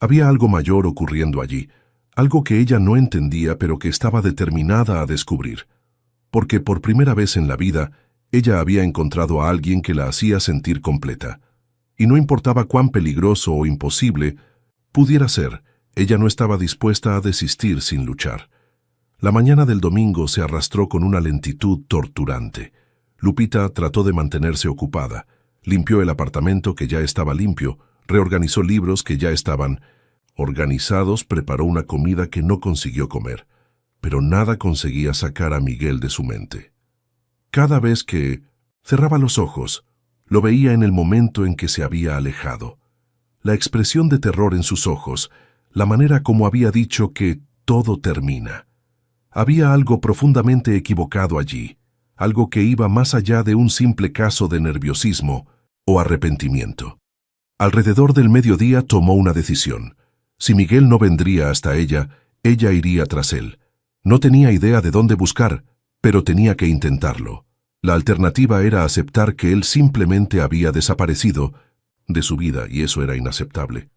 Había algo mayor ocurriendo allí, algo que ella no entendía pero que estaba determinada a descubrir, porque por primera vez en la vida ella había encontrado a alguien que la hacía sentir completa. Y no importaba cuán peligroso o imposible pudiera ser, ella no estaba dispuesta a desistir sin luchar. La mañana del domingo se arrastró con una lentitud torturante. Lupita trató de mantenerse ocupada. Limpió el apartamento que ya estaba limpio, reorganizó libros que ya estaban organizados, preparó una comida que no consiguió comer, pero nada conseguía sacar a Miguel de su mente. Cada vez que cerraba los ojos, lo veía en el momento en que se había alejado. La expresión de terror en sus ojos, la manera como había dicho que todo termina. Había algo profundamente equivocado allí, algo que iba más allá de un simple caso de nerviosismo o arrepentimiento. Alrededor del mediodía tomó una decisión. Si Miguel no vendría hasta ella iría tras él. No tenía idea de dónde buscar, pero tenía que intentarlo. La alternativa era aceptar que él simplemente había desaparecido de su vida, y eso era inaceptable.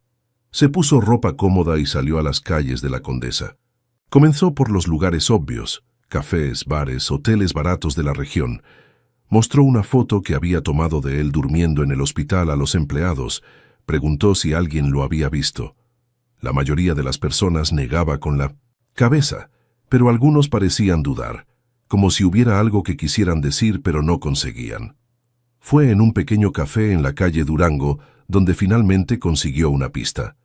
Se puso ropa cómoda y salió a las calles de la Condesa. Comenzó por los lugares obvios, cafés, bares, hoteles baratos de la región. Mostró una foto que había tomado de él durmiendo en el hospital a los empleados. Preguntó si alguien lo había visto. La mayoría de las personas negaba con la cabeza, pero algunos parecían dudar, como si hubiera algo que quisieran decir pero no conseguían. Fue en un pequeño café en la calle Durango donde finalmente consiguió una pista.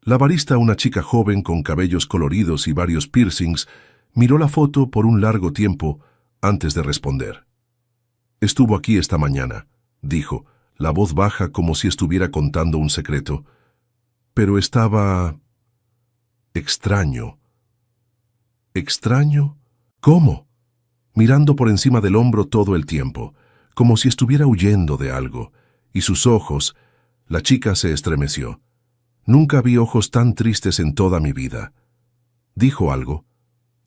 La barista, una chica joven con cabellos coloridos y varios piercings, miró la foto por un largo tiempo antes de responder. «Estuvo aquí esta mañana», dijo, la voz baja como si estuviera contando un secreto. Pero estaba extraño. ¿Extraño? ¿Cómo? Mirando por encima del hombro todo el tiempo, como si estuviera huyendo de algo, y sus ojos, la chica se estremeció. Nunca vi ojos tan tristes en toda mi vida. Dijo algo.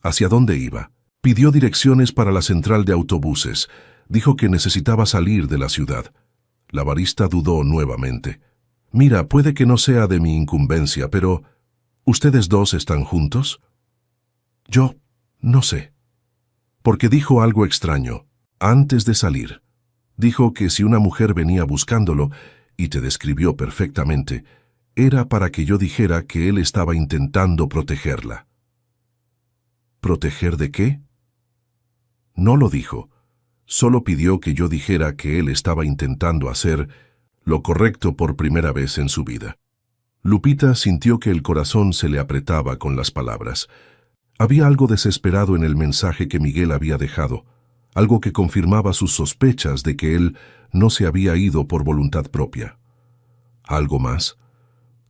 ¿Hacia dónde iba? Pidió direcciones para la central de autobuses. Dijo que necesitaba salir de la ciudad. La barista dudó nuevamente. «Mira, puede que no sea de mi incumbencia, pero ¿ustedes dos están juntos?» «Yo no sé». Porque dijo algo extraño, antes de salir. Dijo que si una mujer venía buscándolo, y te describió perfectamente, era para que yo dijera que él estaba intentando protegerla. ¿Proteger de qué? No lo dijo. Solo pidió que yo dijera que él estaba intentando hacer lo correcto por primera vez en su vida. Lupita sintió que el corazón se le apretaba con las palabras. Había algo desesperado en el mensaje que Miguel había dejado, algo que confirmaba sus sospechas de que él no se había ido por voluntad propia. ¿Algo más?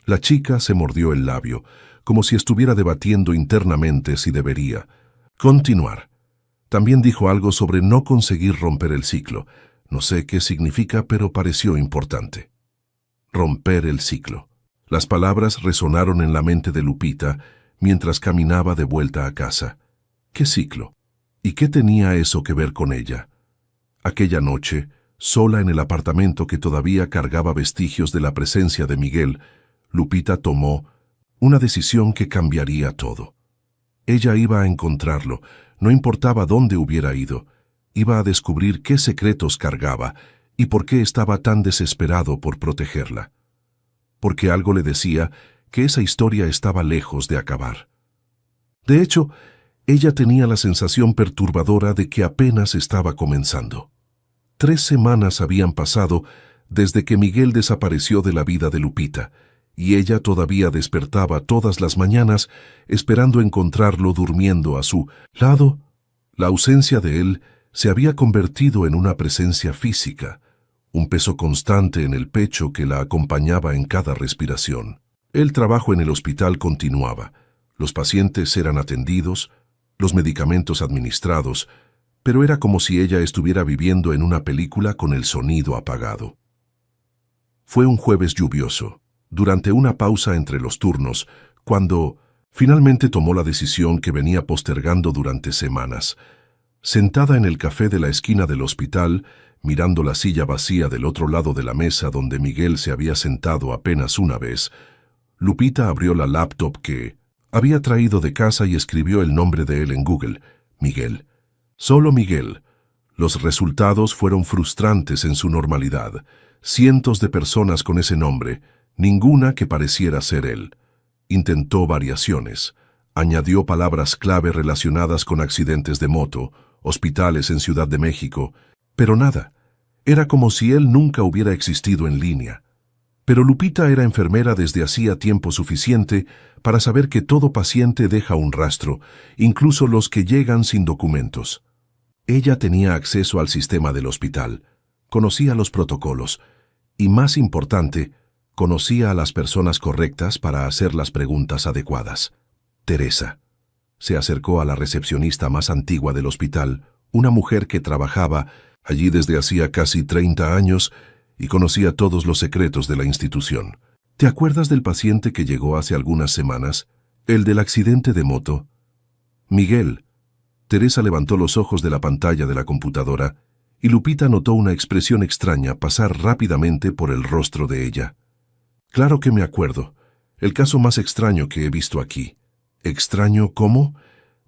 La chica se mordió el labio, como si estuviera debatiendo internamente si debería continuar. También dijo algo sobre no conseguir romper el ciclo. No sé qué significa, pero pareció importante. Romper el ciclo. Las palabras resonaron en la mente de Lupita mientras caminaba de vuelta a casa. ¿Qué ciclo? ¿Y qué tenía eso que ver con ella? Aquella noche, sola en el apartamento que todavía cargaba vestigios de la presencia de Miguel, Lupita tomó una decisión que cambiaría todo. Ella iba a encontrarlo, no importaba dónde hubiera ido. Iba a descubrir qué secretos cargaba y por qué estaba tan desesperado por protegerla. Porque algo le decía que esa historia estaba lejos de acabar. De hecho, ella tenía la sensación perturbadora de que apenas estaba comenzando. 3 semanas habían pasado desde que Miguel desapareció de la vida de Lupita, y ella todavía despertaba todas las mañanas esperando encontrarlo durmiendo a su lado. La ausencia de él se había convertido en una presencia física, un peso constante en el pecho que la acompañaba en cada respiración. El trabajo en el hospital continuaba, los pacientes eran atendidos, los medicamentos administrados, pero era como si ella estuviera viviendo en una película con el sonido apagado. Fue un jueves lluvioso, durante una pausa entre los turnos, cuando finalmente tomó la decisión que venía postergando durante semanas. Sentada en el café de la esquina del hospital, mirando la silla vacía del otro lado de la mesa donde Miguel se había sentado apenas una vez, Lupita abrió la laptop que había traído de casa y escribió el nombre de él en Google: Miguel. Solo Miguel. Los resultados fueron frustrantes en su normalidad. Cientos de personas con ese nombre, ninguna que pareciera ser él. Intentó variaciones. Añadió palabras clave relacionadas con accidentes de moto, hospitales en Ciudad de México, pero nada. Era como si él nunca hubiera existido en línea. Pero Lupita era enfermera desde hacía tiempo suficiente para saber que todo paciente deja un rastro, incluso los que llegan sin documentos. Ella tenía acceso al sistema del hospital, conocía los protocolos y, más importante, conocía a las personas correctas para hacer las preguntas adecuadas. Teresa. Se acercó a la recepcionista más antigua del hospital, una mujer que trabajaba allí desde hacía casi 30 años y conocía todos los secretos de la institución. ¿Te acuerdas del paciente que llegó hace algunas semanas? El del accidente de moto. Miguel. Teresa levantó los ojos de la pantalla de la computadora y Lupita notó una expresión extraña pasar rápidamente por el rostro de ella. Claro que me acuerdo. El caso más extraño que he visto aquí. ¿Extraño cómo?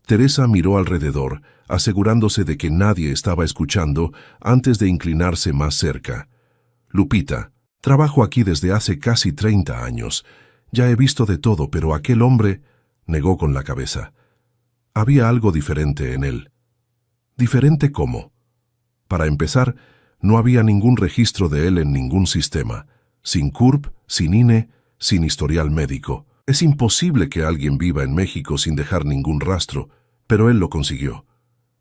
Teresa miró alrededor, asegurándose de que nadie estaba escuchando antes de inclinarse más cerca. Lupita, trabajo aquí desde hace casi 30 años. Ya he visto de todo, pero aquel hombre negó con la cabeza. Había algo diferente en él. ¿Diferente cómo? Para empezar, no había ningún registro de él en ningún sistema. Sin CURP, sin INE, sin historial médico. Es imposible que alguien viva en México sin dejar ningún rastro, pero él lo consiguió.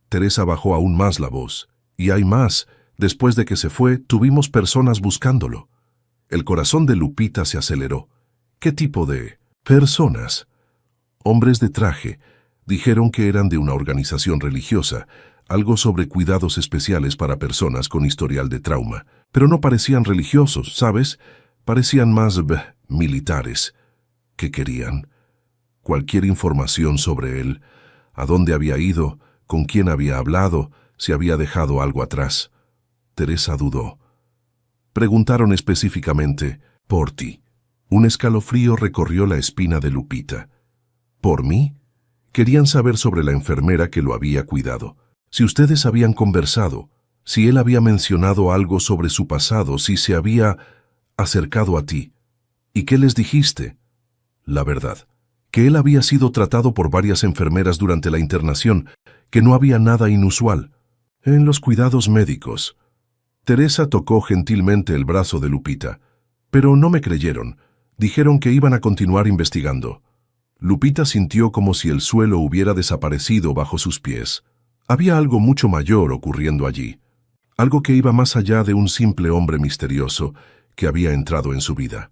Teresa bajó aún más la voz. Y hay más. Después de que se fue, tuvimos personas buscándolo. El corazón de Lupita se aceleró. ¿Qué tipo de personas? Hombres de traje. Dijeron que eran de una organización religiosa, algo sobre cuidados especiales para personas con historial de trauma. Pero no parecían religiosos, ¿sabes? Parecían más militares. ¿Qué querían? Cualquier información sobre él, a dónde había ido, con quién había hablado, si había dejado algo atrás. Teresa dudó. Preguntaron específicamente, por ti. Un escalofrío recorrió la espina de Lupita. ¿Por mí? Querían saber sobre la enfermera que lo había cuidado. Si ustedes habían conversado, si él había mencionado algo sobre su pasado, si se había acercado a ti. ¿Y qué les dijiste? La verdad, que él había sido tratado por varias enfermeras durante la internación, que no había nada inusual. En los cuidados médicos. Teresa tocó gentilmente el brazo de Lupita, pero no me creyeron. Dijeron que iban a continuar investigando. Lupita sintió como si el suelo hubiera desaparecido bajo sus pies. Había algo mucho mayor ocurriendo allí, algo que iba más allá de un simple hombre misterioso que había entrado en su vida.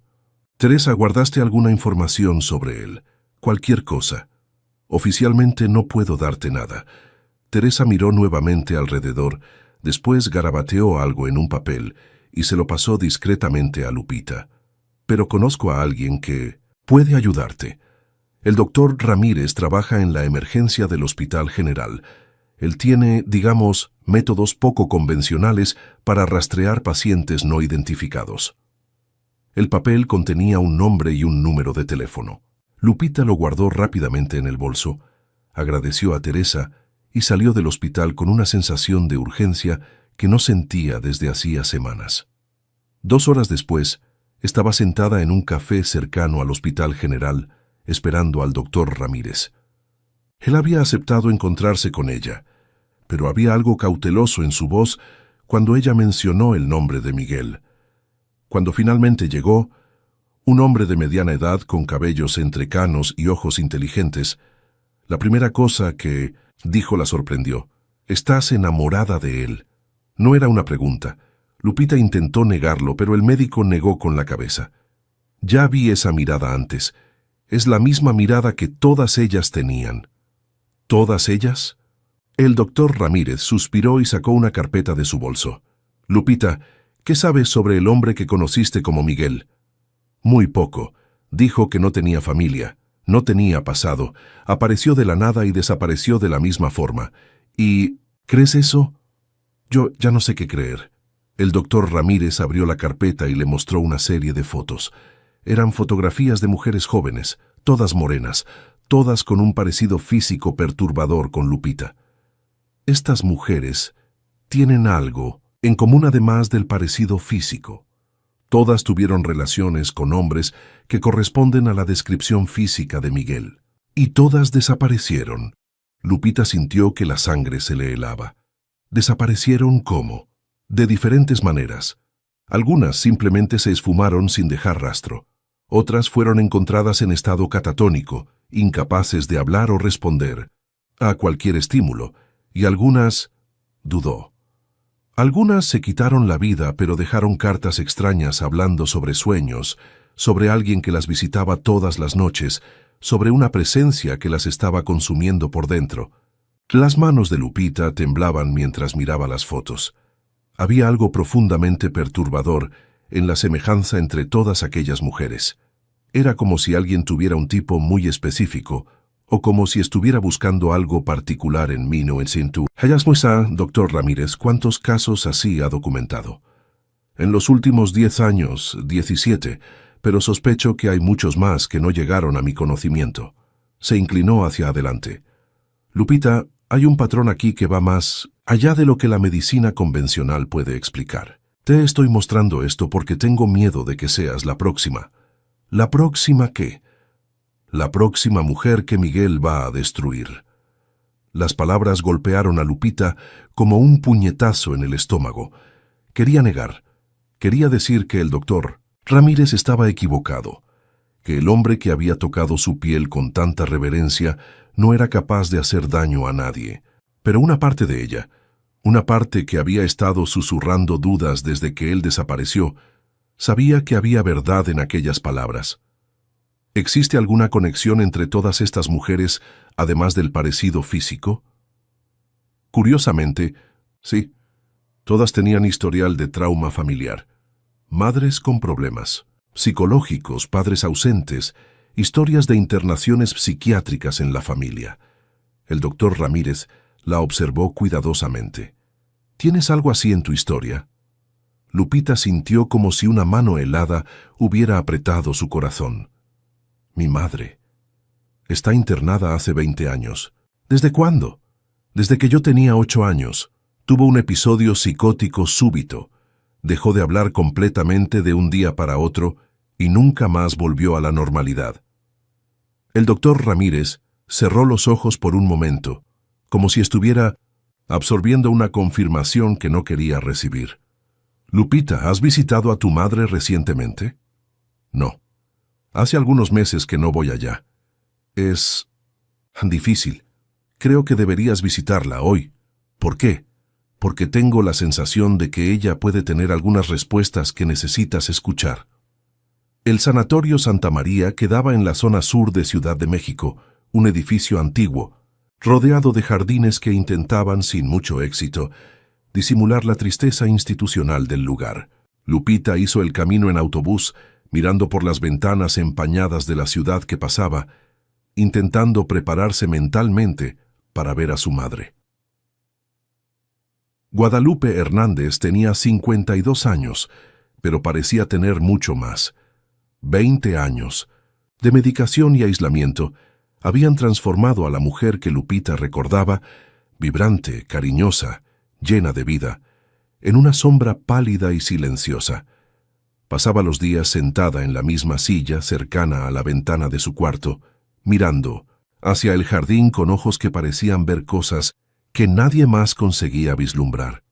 Teresa, ¿guardaste alguna información sobre él? Cualquier cosa. Oficialmente no puedo darte nada. Teresa miró nuevamente alrededor, después garabateó algo en un papel y se lo pasó discretamente a Lupita. Pero conozco a alguien que puede ayudarte. El doctor Ramírez trabaja en la emergencia del Hospital General. Él tiene, digamos, métodos poco convencionales para rastrear pacientes no identificados. El papel contenía un nombre y un número de teléfono. Lupita lo guardó rápidamente en el bolso, agradeció a Teresa y salió del hospital con una sensación de urgencia que no sentía desde hacía semanas. 2 horas después, estaba sentada en un café cercano al Hospital General, esperando al doctor Ramírez. Él había aceptado encontrarse con ella, pero había algo cauteloso en su voz cuando ella mencionó el nombre de Miguel. Cuando finalmente llegó, un hombre de mediana edad con cabellos entrecanos y ojos inteligentes, la primera cosa que dijo la sorprendió. «Estás enamorada de él». No era una pregunta. Lupita intentó negarlo, pero el médico negó con la cabeza. «Ya vi esa mirada antes. Es la misma mirada que todas ellas tenían». ¿Todas ellas? El doctor Ramírez suspiró y sacó una carpeta de su bolso. «Lupita, ¿qué sabes sobre el hombre que conociste como Miguel?» «Muy poco. Dijo que no tenía familia, no tenía pasado, apareció de la nada y desapareció de la misma forma. ¿Y crees eso?» «Yo ya no sé qué creer». El doctor Ramírez abrió la carpeta y le mostró una serie de fotos. Eran fotografías de mujeres jóvenes, todas morenas, todas con un parecido físico perturbador con Lupita. Estas mujeres tienen algo en común además del parecido físico. Todas tuvieron relaciones con hombres que corresponden a la descripción física de Miguel. Y todas desaparecieron. Lupita sintió que la sangre se le helaba. ¿Desaparecieron cómo? De diferentes maneras. Algunas simplemente se esfumaron sin dejar rastro. Otras fueron encontradas en estado catatónico, incapaces de hablar o responder a cualquier estímulo, y algunas dudó. Algunas se quitaron la vida, pero dejaron cartas extrañas hablando sobre sueños, sobre alguien que las visitaba todas las noches, sobre una presencia que las estaba consumiendo por dentro. Las manos de Lupita temblaban mientras miraba las fotos. Había algo profundamente perturbador en la semejanza entre todas aquellas mujeres. Era como si alguien tuviera un tipo muy específico, o como si estuviera buscando algo particular en mí, no en Sintu. Hayasmuesa, doctor Ramírez, ¿cuántos casos así ha documentado? En los últimos 10 años, 17, pero sospecho que hay muchos más que no llegaron a mi conocimiento. Se inclinó hacia adelante. Lupita, hay un patrón aquí que va más allá de lo que la medicina convencional puede explicar. Te estoy mostrando esto porque tengo miedo de que seas la próxima. ¿La próxima qué? La próxima mujer que Miguel va a destruir. Las palabras golpearon a Lupita como un puñetazo en el estómago. Quería negar. Quería decir que el doctor Ramírez estaba equivocado, que el hombre que había tocado su piel con tanta reverencia no era capaz de hacer daño a nadie. Pero una parte de ella, una parte que había estado susurrando dudas desde que él desapareció, sabía que había verdad en aquellas palabras. ¿Existe alguna conexión entre todas estas mujeres, además del parecido físico? Curiosamente, sí. Todas tenían historial de trauma familiar. Madres con problemas psicológicos, padres ausentes, historias de internaciones psiquiátricas en la familia. El doctor Ramírez la observó cuidadosamente. ¿Tienes algo así en tu historia? Lupita sintió como si una mano helada hubiera apretado su corazón. Mi madre. Está internada hace 20 años. ¿Desde cuándo? Desde que yo tenía 8 años. Tuvo un episodio psicótico súbito. Dejó de hablar completamente de un día para otro y nunca más volvió a la normalidad. El doctor Ramírez cerró los ojos por un momento, como si estuviera absorbiendo una confirmación que no quería recibir. Lupita, ¿has visitado a tu madre recientemente? No. Hace algunos meses que no voy allá. Es difícil. Creo que deberías visitarla hoy. ¿Por qué? Porque tengo la sensación de que ella puede tener algunas respuestas que necesitas escuchar. El Sanatorio Santa María quedaba en la zona sur de Ciudad de México, un edificio antiguo, rodeado de jardines que intentaban, sin mucho éxito, disimular la tristeza institucional del lugar. Lupita hizo el camino en autobús, mirando por las ventanas empañadas de la ciudad que pasaba, intentando prepararse mentalmente para ver a su madre. Guadalupe Hernández tenía 52 años, pero parecía tener mucho más. 20 años, de medicación y aislamiento, habían transformado a la mujer que Lupita recordaba, vibrante, cariñosa, llena de vida, en una sombra pálida y silenciosa. Pasaba los días sentada en la misma silla cercana a la ventana de su cuarto, mirando hacia el jardín con ojos que parecían ver cosas que nadie más conseguía vislumbrar.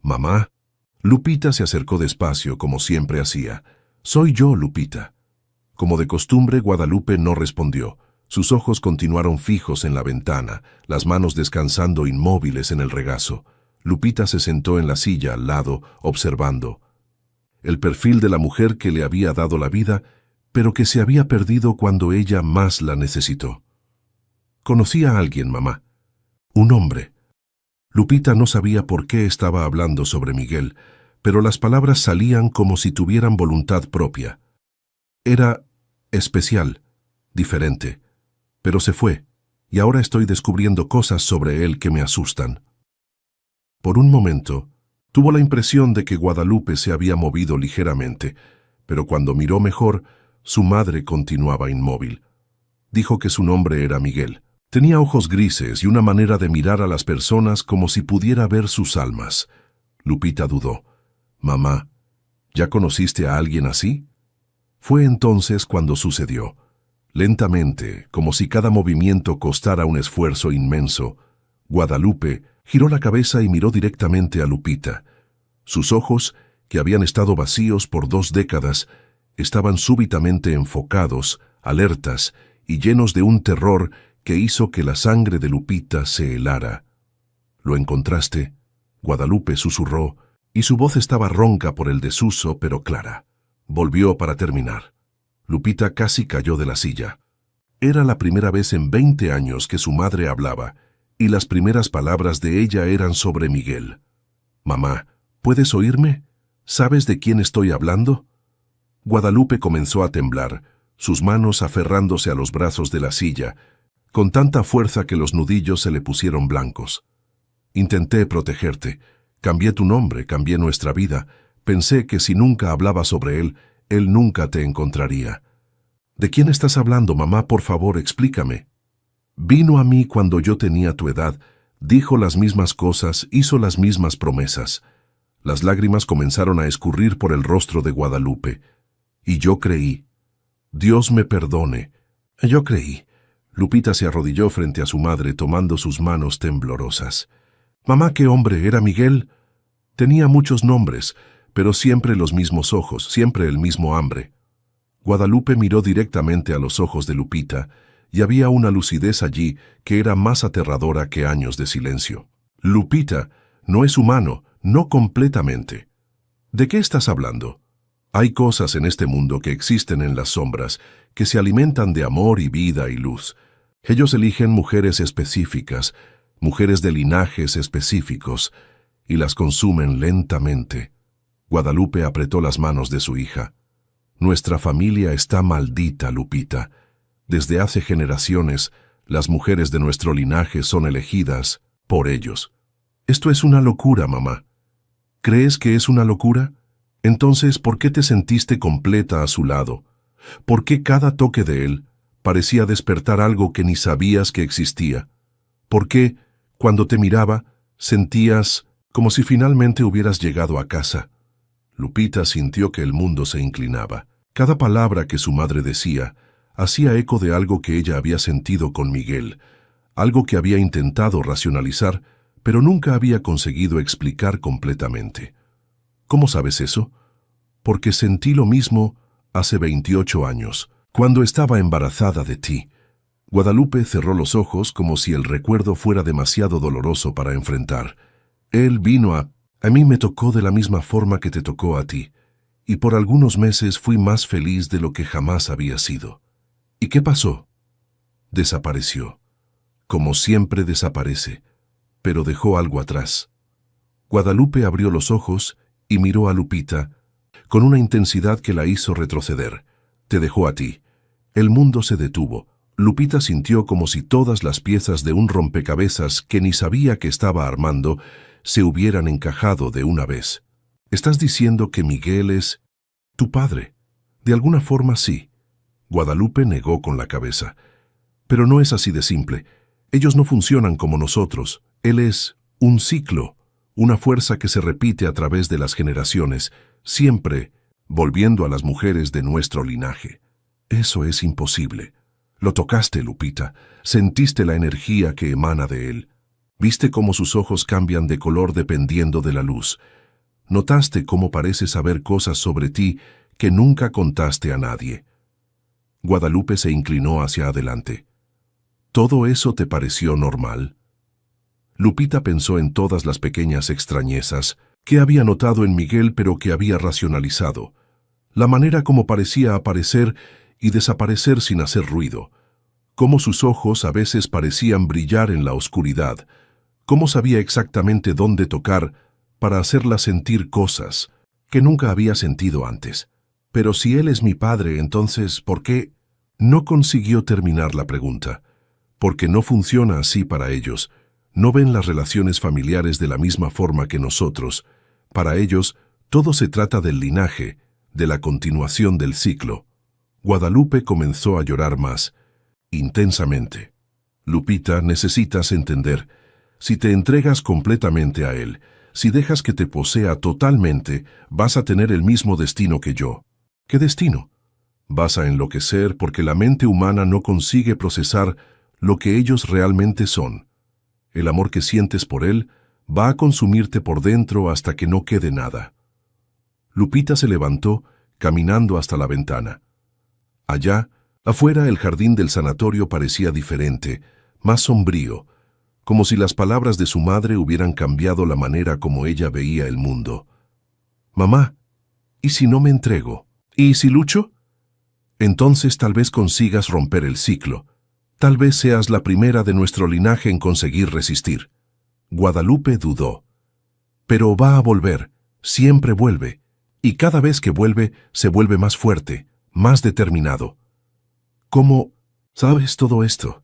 «Mamá». Lupita se acercó despacio, como siempre hacía. «Soy yo, Lupita». Como de costumbre, Guadalupe no respondió. Sus ojos continuaron fijos en la ventana, las manos descansando inmóviles en el regazo. Lupita se sentó en la silla al lado, observando. El perfil de la mujer que le había dado la vida, pero que se había perdido cuando ella más la necesitó. «Conocí a alguien, mamá. Un hombre». Lupita no sabía por qué estaba hablando sobre Miguel, pero las palabras salían como si tuvieran voluntad propia. Era especial, diferente, pero se fue, y ahora estoy descubriendo cosas sobre él que me asustan. Por un momento, tuvo la impresión de que Guadalupe se había movido ligeramente, pero cuando miró mejor, su madre continuaba inmóvil. Dijo que su nombre era Miguel. Tenía ojos grises y una manera de mirar a las personas como si pudiera ver sus almas. Lupita dudó. «Mamá, ¿ya conociste a alguien así?» Fue entonces cuando sucedió. Lentamente, como si cada movimiento costara un esfuerzo inmenso, Guadalupe giró la cabeza y miró directamente a Lupita. Sus ojos, que habían estado vacíos por 2 décadas, estaban súbitamente enfocados, alertas y llenos de un terror que hizo que la sangre de Lupita se helara. «¿Lo encontraste?», Guadalupe susurró, y su voz estaba ronca por el desuso, pero clara. Volvió para terminar. Lupita casi cayó de la silla. Era la primera vez en 20 años que su madre hablaba, y las primeras palabras de ella eran sobre Miguel. «Mamá, ¿puedes oírme? ¿Sabes de quién estoy hablando?» Guadalupe comenzó a temblar, sus manos aferrándose a los brazos de la silla, con tanta fuerza que los nudillos se le pusieron blancos. «Intenté protegerte. Cambié tu nombre, cambié nuestra vida. Pensé que si nunca hablaba sobre él, él nunca te encontraría». «¿De quién estás hablando, mamá? Por favor, explícame». «Vino a mí cuando yo tenía tu edad, dijo las mismas cosas, hizo las mismas promesas». Las lágrimas comenzaron a escurrir por el rostro de Guadalupe. «Y yo creí. Dios me perdone. Yo creí». Lupita se arrodilló frente a su madre tomando sus manos temblorosas. «Mamá, ¿qué hombre era Miguel?» Tenía muchos nombres, pero siempre los mismos ojos, siempre el mismo hambre. Guadalupe miró directamente a los ojos de Lupita, y había una lucidez allí que era más aterradora que años de silencio. «Lupita, no es humano, no completamente». «¿De qué estás hablando?» «Hay cosas en este mundo que existen en las sombras, que se alimentan de amor y vida y luz. Ellos eligen mujeres específicas, mujeres de linajes específicos, y las consumen lentamente». Guadalupe apretó las manos de su hija. «Nuestra familia está maldita, Lupita. Desde hace generaciones, las mujeres de nuestro linaje son elegidas por ellos». «Esto es una locura, mamá». «¿Crees que es una locura? Entonces, ¿por qué te sentiste completa a su lado? ¿Por qué cada toque de él parecía despertar algo que ni sabías que existía? ¿Por qué, cuando te miraba, sentías como si finalmente hubieras llegado a casa?» Lupita sintió que el mundo se inclinaba. Cada palabra que su madre decía hacía eco de algo que ella había sentido con Miguel, algo que había intentado racionalizar, pero nunca había conseguido explicar completamente. «¿Cómo sabes eso?» «Porque sentí lo mismo hace 28 años, cuando estaba embarazada de ti». Guadalupe cerró los ojos como si el recuerdo fuera demasiado doloroso para enfrentar. «Él vino a mí me tocó de la misma forma que te tocó a ti, y por algunos meses fui más feliz de lo que jamás había sido». «¿Y qué pasó?» «Desapareció. Como siempre desaparece, pero dejó algo atrás». Guadalupe abrió los ojos y miró a Lupita con una intensidad que la hizo retroceder. «Te dejó a ti». El mundo se detuvo. Lupita sintió como si todas las piezas de un rompecabezas que ni sabía que estaba armando se hubieran encajado de una vez. «¿Estás diciendo que Miguel es tu padre?» «De alguna forma sí». Guadalupe negó con la cabeza. «Pero no es así de simple. Ellos no funcionan como nosotros. Él es un ciclo, una fuerza que se repite a través de las generaciones, siempre volviendo a las mujeres de nuestro linaje». «Eso es imposible». «Lo tocaste, Lupita. Sentiste la energía que emana de él». Viste cómo sus ojos cambian de color dependiendo de la luz. Notaste cómo parece saber cosas sobre ti que nunca contaste a nadie. Guadalupe se inclinó hacia adelante. ¿Todo eso te pareció normal? Lupita pensó en todas las pequeñas extrañezas que había notado en Miguel pero que había racionalizado. La manera como parecía aparecer y desaparecer sin hacer ruido. Cómo sus ojos a veces parecían brillar en la oscuridad. Cómo sabía exactamente dónde tocar para hacerla sentir cosas que nunca había sentido antes. Pero si él es mi padre, entonces, ¿por qué? No consiguió terminar la pregunta. Porque no funciona así para ellos. No ven las relaciones familiares de la misma forma que nosotros. Para ellos, todo se trata del linaje, de la continuación del ciclo. Guadalupe comenzó a llorar más, intensamente. Lupita, necesitas entender. Si te entregas completamente a él, si dejas que te posea totalmente, vas a tener el mismo destino que yo. ¿Qué destino? Vas a enloquecer porque la mente humana no consigue procesar lo que ellos realmente son. El amor que sientes por él va a consumirte por dentro hasta que no quede nada. Lupita se levantó, caminando hasta la ventana. Allá, afuera, el jardín del sanatorio parecía diferente, más sombrío, como si las palabras de su madre hubieran cambiado la manera como ella veía el mundo. «Mamá, ¿y si no me entrego? ¿Y si lucho? Entonces tal vez consigas romper el ciclo. Tal vez seas la primera de nuestro linaje en conseguir resistir». Guadalupe dudó. «Pero va a volver, siempre vuelve, y cada vez que vuelve se vuelve más fuerte, más determinado». «¿Cómo sabes todo esto?»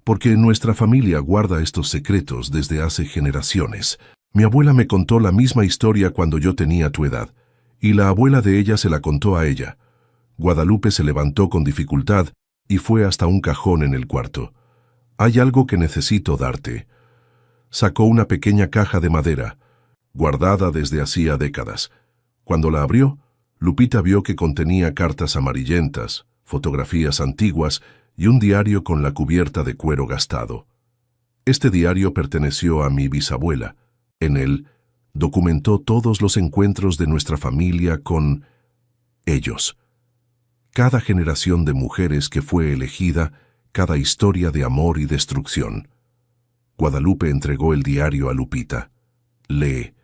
«Porque nuestra familia guarda estos secretos desde hace generaciones. Mi abuela me contó la misma historia cuando yo tenía tu edad, y la abuela de ella se la contó a ella». Guadalupe se levantó con dificultad y fue hasta un cajón en el cuarto. «Hay algo que necesito darte». Sacó una pequeña caja de madera, guardada desde hacía décadas. Cuando la abrió, Lupita vio que contenía cartas amarillentas, fotografías antiguas y un diario con la cubierta de cuero gastado. Este diario perteneció a mi bisabuela. En él, documentó todos los encuentros de nuestra familia con ellos. Cada generación de mujeres que fue elegida, cada historia de amor y destrucción. Guadalupe entregó el diario a Lupita. «Lee,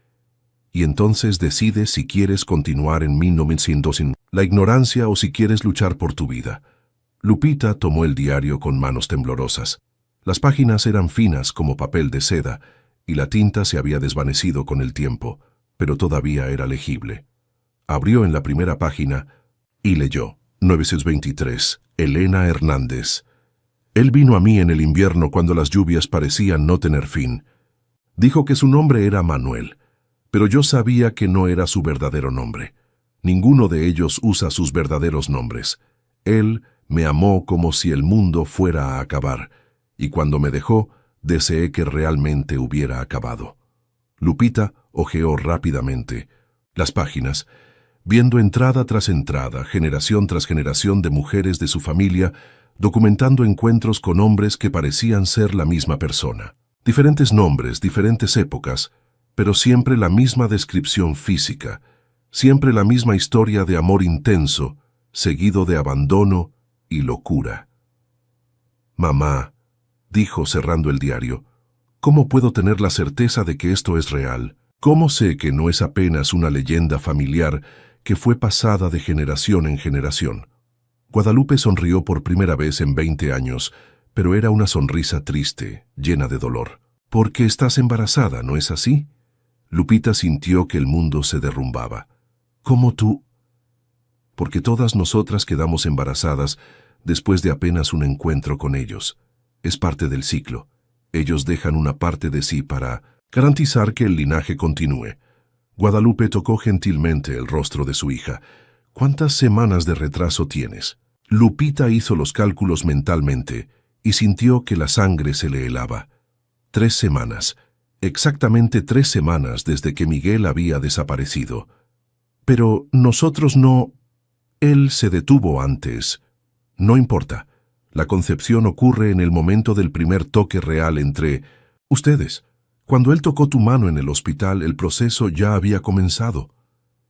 y entonces decide si quieres continuar en 1900 sin la ignorancia o si quieres luchar por tu vida». Lupita tomó el diario con manos temblorosas. Las páginas eran finas como papel de seda, y la tinta se había desvanecido con el tiempo, pero todavía era legible. Abrió en la primera página y leyó. 923. Elena Hernández. Él vino a mí en el invierno cuando las lluvias parecían no tener fin. Dijo que su nombre era Manuel, pero yo sabía que no era su verdadero nombre. Ninguno de ellos usa sus verdaderos nombres. Él me amó como si el mundo fuera a acabar, y cuando me dejó, deseé que realmente hubiera acabado. Lupita hojeó rápidamente las páginas, viendo entrada tras entrada, generación tras generación de mujeres de su familia, documentando encuentros con hombres que parecían ser la misma persona. Diferentes nombres, diferentes épocas, pero siempre la misma descripción física, siempre la misma historia de amor intenso, seguido de abandono y locura. «Mamá», dijo cerrando el diario, «¿cómo puedo tener la certeza de que esto es real? ¿Cómo sé que no es apenas una leyenda familiar que fue pasada de generación en generación?» Guadalupe sonrió por primera vez en 20 años, pero era una sonrisa triste, llena de dolor. «Porque estás embarazada, ¿no es así?» Lupita sintió que el mundo se derrumbaba. «¿Cómo tú?» «Porque todas nosotras quedamos embarazadas después de apenas un encuentro con ellos. Es parte del ciclo. Ellos dejan una parte de sí para garantizar que el linaje continúe». Guadalupe tocó gentilmente el rostro de su hija. «¿Cuántas semanas de retraso tienes?» Lupita hizo los cálculos mentalmente y sintió que la sangre se le helaba. 3 semanas. Exactamente 3 semanas desde que Miguel había desaparecido. «Pero nosotros no...» «Él se detuvo antes. No importa. La concepción ocurre en el momento del primer toque real entre Ustedes. Cuando él tocó tu mano en el hospital, el proceso ya había comenzado.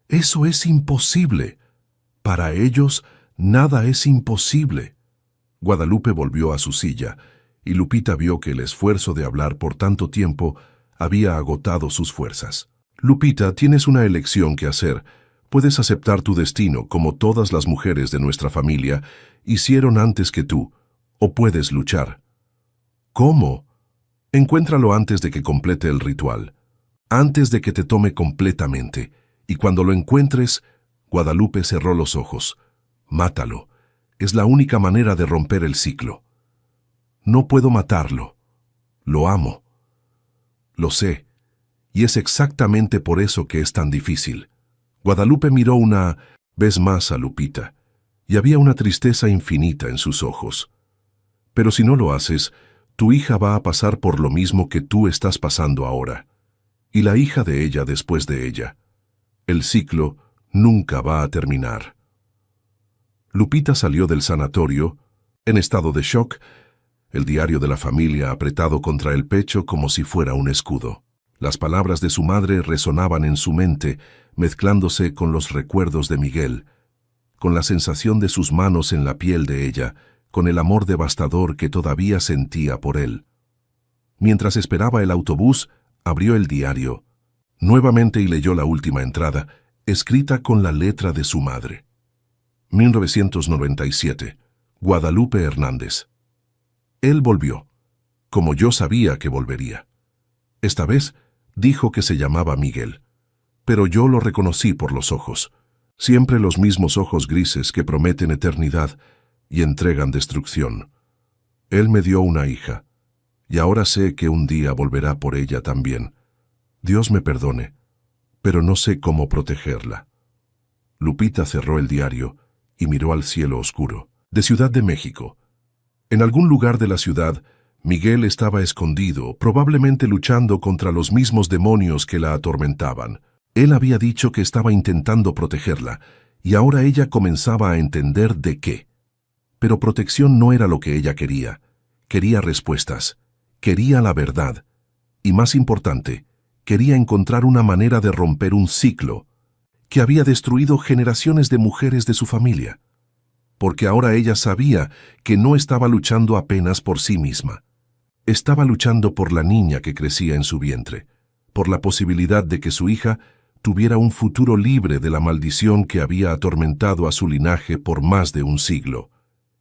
Eso es imposible. Para ellos, nada es imposible. Guadalupe volvió a su silla, y Lupita vio que el esfuerzo de hablar por tanto tiempo había agotado sus fuerzas. Lupita, tienes una elección que hacer. Puedes aceptar tu destino, como todas las mujeres de nuestra familia hicieron antes que tú, o puedes luchar. ¿Cómo? Encuéntralo antes de que complete el ritual, antes de que te tome completamente, y cuando lo encuentres, Guadalupe cerró los ojos. Mátalo. Es la única manera de romper el ciclo. No puedo matarlo. Lo amo. Lo sé. Y es exactamente por eso que es tan difícil. Guadalupe miró una vez más a Lupita, y había una tristeza infinita en sus ojos. Pero si no lo haces, tu hija va a pasar por lo mismo que tú estás pasando ahora, y la hija de ella después de ella. El ciclo nunca va a terminar. Lupita salió del sanatorio, en estado de shock, el diario de la familia apretado contra el pecho como si fuera un escudo. Las palabras de su madre resonaban en su mente, mezclándose con los recuerdos de Miguel, con la sensación de sus manos en la piel de ella, con el amor devastador que todavía sentía por él. Mientras esperaba el autobús, abrió el diario, nuevamente y leyó la última entrada, escrita con la letra de su madre. 1997. Guadalupe Hernández. Él volvió, como yo sabía que volvería. Esta vez dijo que se llamaba Miguel, pero yo lo reconocí por los ojos, siempre los mismos ojos grises que prometen eternidad y entregan destrucción. Él me dio una hija, y ahora sé que un día volverá por ella también. Dios me perdone, pero no sé cómo protegerla. Lupita cerró el diario y miró al cielo oscuro. De Ciudad de México. En algún lugar de la ciudad, Miguel estaba escondido, probablemente luchando contra los mismos demonios que la atormentaban. Él había dicho que estaba intentando protegerla, y ahora ella comenzaba a entender de qué. Pero protección no era lo que ella quería. Quería respuestas. Quería la verdad. Y más importante, quería encontrar una manera de romper un ciclo que había destruido generaciones de mujeres de su familia. Porque ahora ella sabía que no estaba luchando apenas por sí misma. Estaba luchando por la niña que crecía en su vientre, por la posibilidad de que su hija tuviera un futuro libre de la maldición que había atormentado a su linaje por más de un siglo.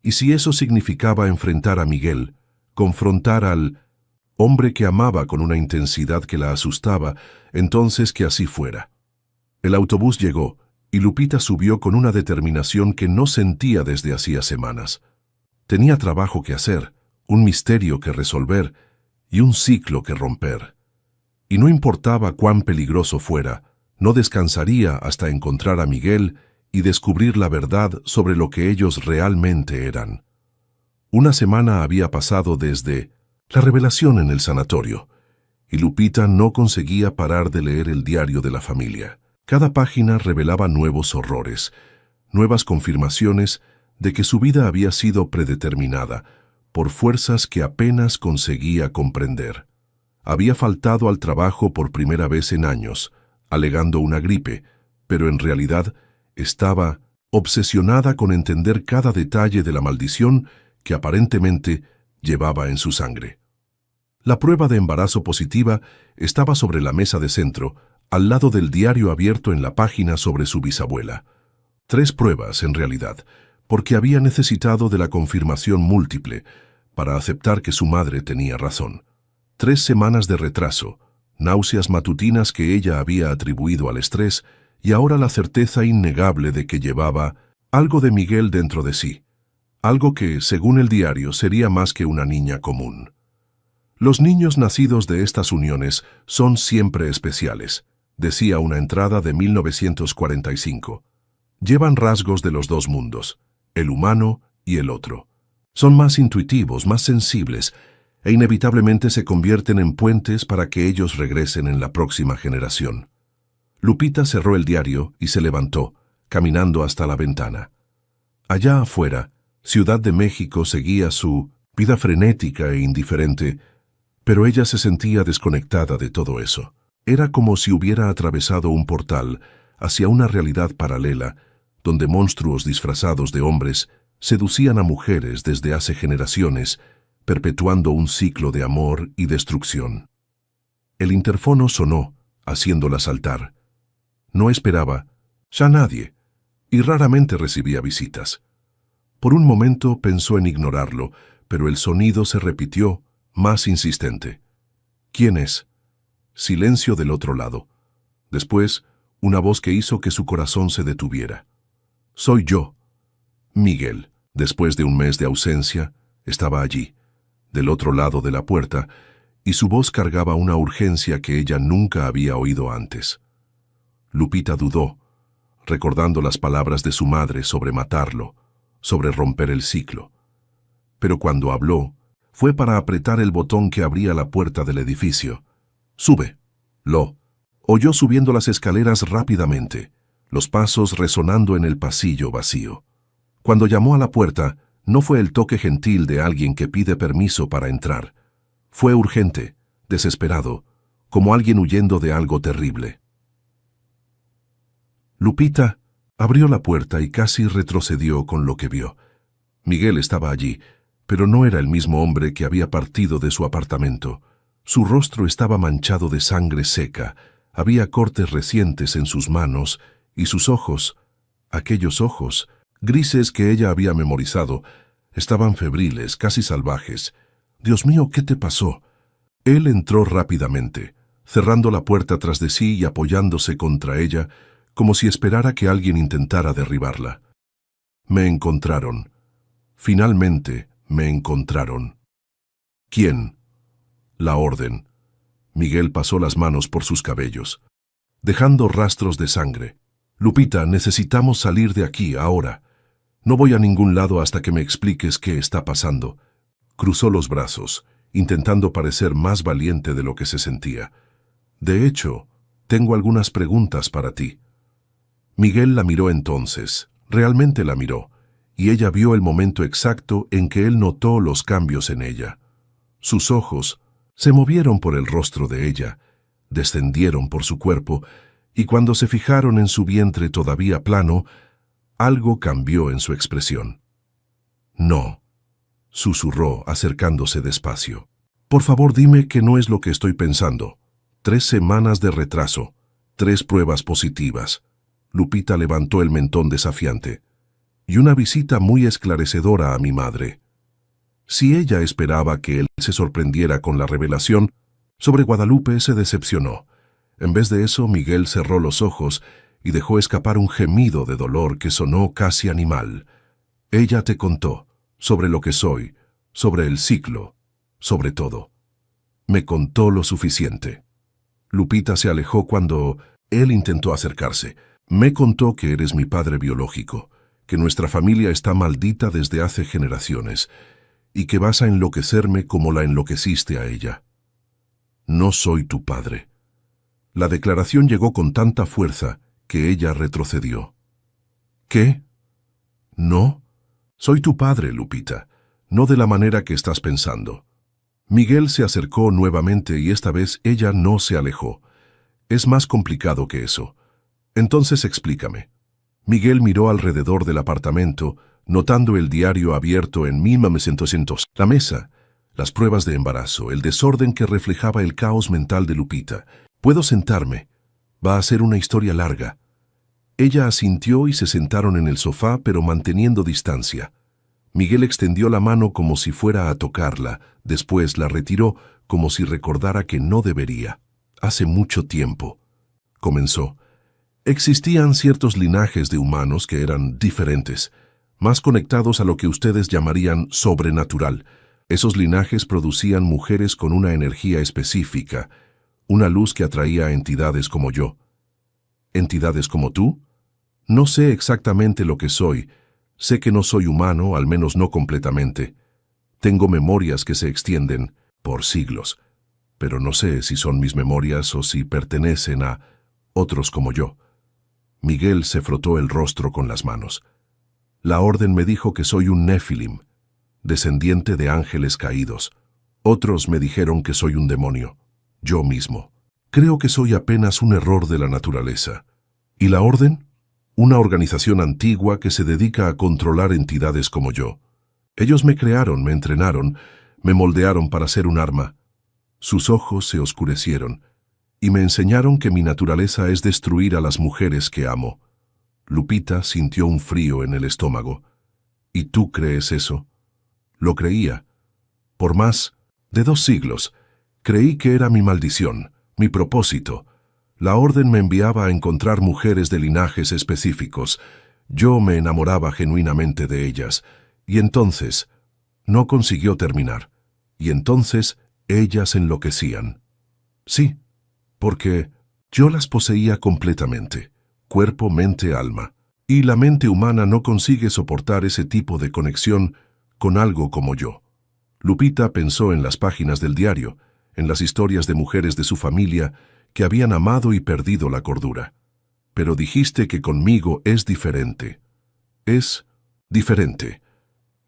Y si eso significaba enfrentar a Miguel, confrontar al hombre que amaba con una intensidad que la asustaba, entonces que así fuera. El autobús llegó, y Lupita subió con una determinación que no sentía desde hacía semanas. Tenía trabajo que hacer, un misterio que resolver y un ciclo que romper. Y no importaba cuán peligroso fuera, no descansaría hasta encontrar a Miguel y descubrir la verdad sobre lo que ellos realmente eran. Una semana había pasado desde la revelación en el sanatorio, y Lupita no conseguía parar de leer el diario de la familia. Cada página revelaba nuevos horrores, nuevas confirmaciones de que su vida había sido predeterminada por fuerzas que apenas conseguía comprender. Había faltado al trabajo por primera vez en años, alegando una gripe, pero en realidad estaba obsesionada con entender cada detalle de la maldición que aparentemente llevaba en su sangre. La prueba de embarazo positiva estaba sobre la mesa de centro, al lado del diario abierto en la página sobre su bisabuela. 3 pruebas, en realidad, porque había necesitado de la confirmación múltiple para aceptar que su madre tenía razón. 3 semanas de retraso, náuseas matutinas que ella había atribuido al estrés y ahora la certeza innegable de que llevaba algo de Miguel dentro de sí, algo que, según el diario, sería más que una niña común. Los niños nacidos de estas uniones son siempre especiales, decía una entrada de 1945. Llevan rasgos de los dos mundos, el humano y el otro. Son más intuitivos, más sensibles, e inevitablemente se convierten en puentes para que ellos regresen en la próxima generación. Lupita cerró el diario y se levantó, caminando hasta la ventana. Allá afuera, Ciudad de México seguía su vida frenética e indiferente, Pero ella se sentía desconectada de todo eso. Era como si hubiera atravesado un portal hacia una realidad paralela, donde monstruos disfrazados de hombres seducían a mujeres desde hace generaciones, perpetuando un ciclo de amor y destrucción. El interfono sonó, haciéndola saltar. No esperaba ya nadie, y raramente recibía visitas. Por un momento pensó en ignorarlo, pero el sonido se repitió, más insistente. ¿Quién es? Silencio del otro lado. Después, una voz que hizo que su corazón se detuviera. Soy yo. Miguel, después de un mes de ausencia, estaba allí, del otro lado de la puerta, y su voz cargaba una urgencia que ella nunca había oído antes. Lupita dudó, recordando las palabras de su madre sobre matarlo, sobre romper el ciclo. Pero cuando habló, fue para apretar el botón que abría la puerta del edificio. «Sube». Lo oyó subiendo las escaleras rápidamente, los pasos resonando en el pasillo vacío. Cuando llamó a la puerta, no fue el toque gentil de alguien que pide permiso para entrar. Fue urgente, desesperado, como alguien huyendo de algo terrible. Lupita abrió la puerta y casi retrocedió con lo que vio. Miguel estaba allí, pero no era el mismo hombre que había partido de su apartamento. Su rostro estaba manchado de sangre seca, había cortes recientes en sus manos, y sus ojos, aquellos ojos, grises que ella había memorizado, estaban febriles, casi salvajes. «Dios mío, ¿qué te pasó?» Él entró rápidamente, cerrando la puerta tras de sí y apoyándose contra ella, como si esperara que alguien intentara derribarla. Me encontraron. Finalmente me encontraron. ¿Quién? La orden. Miguel pasó las manos por sus cabellos, dejando rastros de sangre. Lupita, necesitamos salir de aquí ahora. No voy a ningún lado hasta que me expliques qué está pasando. Cruzó los brazos, intentando parecer más valiente de lo que se sentía. De hecho, tengo algunas preguntas para ti. Miguel la miró entonces, realmente la miró, y ella vio el momento exacto en que él notó los cambios en ella. Sus ojos se movieron por el rostro de ella, descendieron por su cuerpo, y cuando se fijaron en su vientre todavía plano, algo cambió en su expresión. «No», susurró acercándose despacio. «Por favor, dime que no es lo que estoy pensando. 3 semanas de retraso, 3 pruebas positivas». Lupita levantó el mentón desafiante. «Y una visita muy esclarecedora a mi madre». Si ella esperaba que él se sorprendiera con la revelación, sobre Guadalupe se decepcionó. En vez de eso, Miguel cerró los ojos y dejó escapar un gemido de dolor que sonó casi animal. «Ella te contó sobre lo que soy, sobre el ciclo, sobre todo. Me contó lo suficiente». Lupita se alejó cuando él intentó acercarse. «Me contó que eres mi padre biológico, que nuestra familia está maldita desde hace generaciones, y que vas a enloquecerme como la enloqueciste a ella. No soy tu padre». La declaración llegó con tanta fuerza que ella retrocedió. «¿Qué? No, soy tu padre, Lupita, no de la manera que estás pensando». Miguel se acercó nuevamente y esta vez ella no se alejó. «Es más complicado que eso. Entonces explícame». Miguel miró alrededor del apartamento, notando el diario abierto en 1900, la mesa, las pruebas de embarazo, el desorden que reflejaba el caos mental de Lupita. «Puedo sentarme. Va a ser una historia larga». Ella asintió y se sentaron en el sofá, pero manteniendo distancia. Miguel extendió la mano como si fuera a tocarla, después la retiró como si recordara que no debería. «Hace mucho tiempo», comenzó, «existían ciertos linajes de humanos que eran diferentes, más conectados a lo que ustedes llamarían sobrenatural. Esos linajes producían mujeres con una energía específica, una luz que atraía a entidades como yo». «¿Entidades como tú?» «No sé exactamente lo que soy. Sé que no soy humano, al menos no completamente. Tengo memorias que se extienden por siglos, pero no sé si son mis memorias o si pertenecen a otros como yo». Miguel se frotó el rostro con las manos. «La orden me dijo que soy un Nefilim, descendiente de ángeles caídos, Otros me dijeron que soy un demonio. Yo mismo. Creo que soy apenas un error de la naturaleza. ¿Y la Orden? Una organización antigua que se dedica a controlar entidades como yo. Ellos me crearon, me entrenaron, me moldearon para ser un arma. Sus ojos se oscurecieron y me enseñaron que mi naturaleza es destruir a las mujeres que amo. Lupita sintió un frío en el estómago. ¿Y tú crees eso? Lo creía. Por más de 2 siglos, creí que era mi maldición, mi propósito. La Orden me enviaba a encontrar mujeres de linajes específicos. Yo me enamoraba genuinamente de ellas. Y entonces, no consiguió terminar. Y entonces, ellas enloquecían. Sí, porque yo las poseía completamente, cuerpo, mente, alma. Y la mente humana no consigue soportar ese tipo de conexión con algo como yo. Lupita pensó en las páginas del diario, en las historias de mujeres de su familia que habían amado y perdido la cordura. Pero dijiste que conmigo es diferente. Es diferente.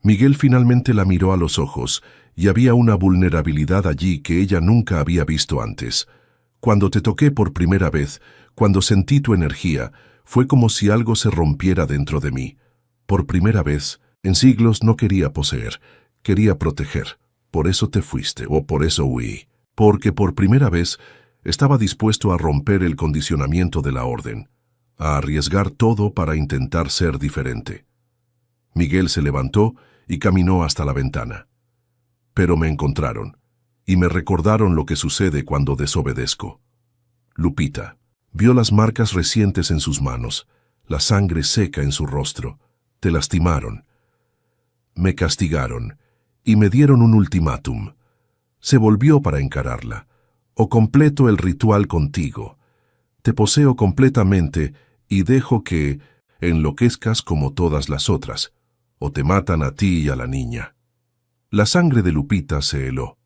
Miguel finalmente la miró a los ojos y había una vulnerabilidad allí que ella nunca había visto antes. Cuando te toqué por primera vez, cuando sentí tu energía, fue como si algo se rompiera dentro de mí. Por primera vez, en siglos no quería poseer, quería proteger. Por eso te fuiste, o por eso huí. Porque por primera vez estaba dispuesto a romper el condicionamiento de la Orden, a arriesgar todo para intentar ser diferente. Miguel se levantó y caminó hasta la ventana. Pero me encontraron, y me recordaron lo que sucede cuando desobedezco. Lupita vio las marcas recientes en sus manos, la sangre seca en su rostro. Te lastimaron. Me castigaron, y me dieron un ultimátum. Se volvió para encararla. O completo el ritual contigo. Te poseo completamente y dejo que enloquezcas como todas las otras, o te matan a ti y a la niña. La sangre de Lupita se heló.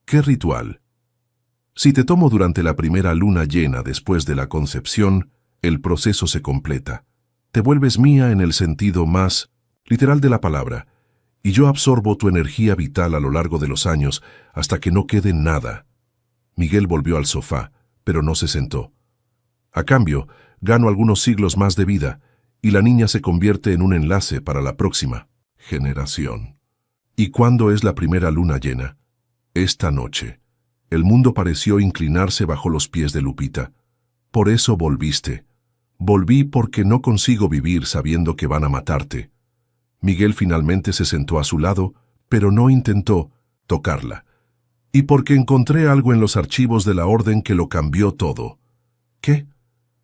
¿Qué ritual? Si te tomo durante la primera luna llena después de la concepción, el proceso se completa. Te vuelves mía en el sentido más literal de la palabra, y yo absorbo tu energía vital a lo largo de los años hasta que no quede nada. Miguel volvió al sofá, pero no se sentó. A cambio, gano algunos siglos más de vida, y la niña se convierte en un enlace para la próxima generación. ¿Y cuándo es la primera luna llena? Esta noche. El mundo pareció inclinarse bajo los pies de Lupita. Por eso volviste. Volví porque no consigo vivir sabiendo que van a matarte. Miguel finalmente se sentó a su lado, pero no intentó tocarla. Y porque encontré algo en los archivos de la Orden que lo cambió todo. ¿Qué?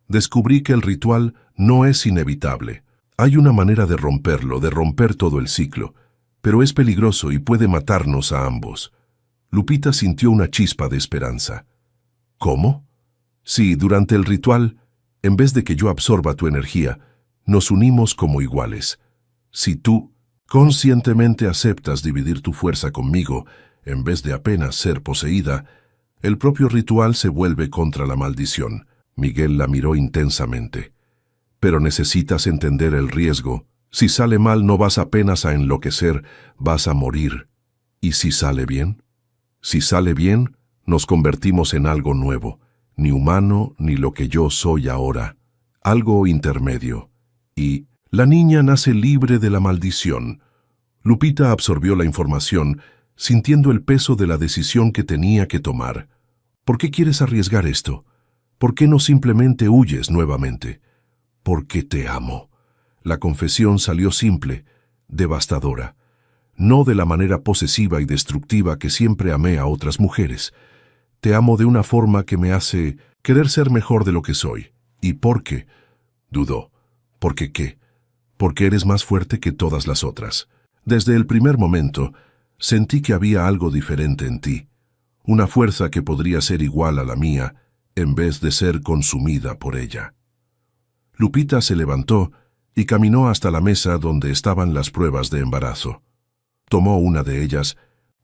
Descubrí que el ritual no es inevitable. Hay una manera de romperlo, de romper todo el ciclo, pero es peligroso y puede matarnos a ambos. Lupita sintió una chispa de esperanza. ¿Cómo? Sí, durante el ritual, en vez de que yo absorba tu energía, nos unimos como iguales. Si tú conscientemente aceptas dividir tu fuerza conmigo, en vez de apenas ser poseída, el propio ritual se vuelve contra la maldición. Miguel la miró intensamente. Pero necesitas entender el riesgo. Si sale mal no vas apenas a enloquecer, vas a morir. ¿Y si sale bien? Si sale bien, nos convertimos en algo nuevo, ni humano ni lo que yo soy ahora, algo intermedio. Y la niña nace libre de la maldición. Lupita absorbió la información, sintiendo el peso de la decisión que tenía que tomar. ¿Por qué quieres arriesgar esto? ¿Por qué no simplemente huyes nuevamente? Porque te amo. La confesión salió simple, devastadora. No de la manera posesiva y destructiva que siempre amé a otras mujeres. Te amo de una forma que me hace querer ser mejor de lo que soy. ¿Y por qué? Dudó. ¿Por qué qué? Porque eres más fuerte que todas las otras. Desde el primer momento, sentí que había algo diferente en ti. Una fuerza que podría ser igual a la mía, en vez de ser consumida por ella. Lupita se levantó y caminó hasta la mesa donde estaban las pruebas de embarazo. Tomó una de ellas,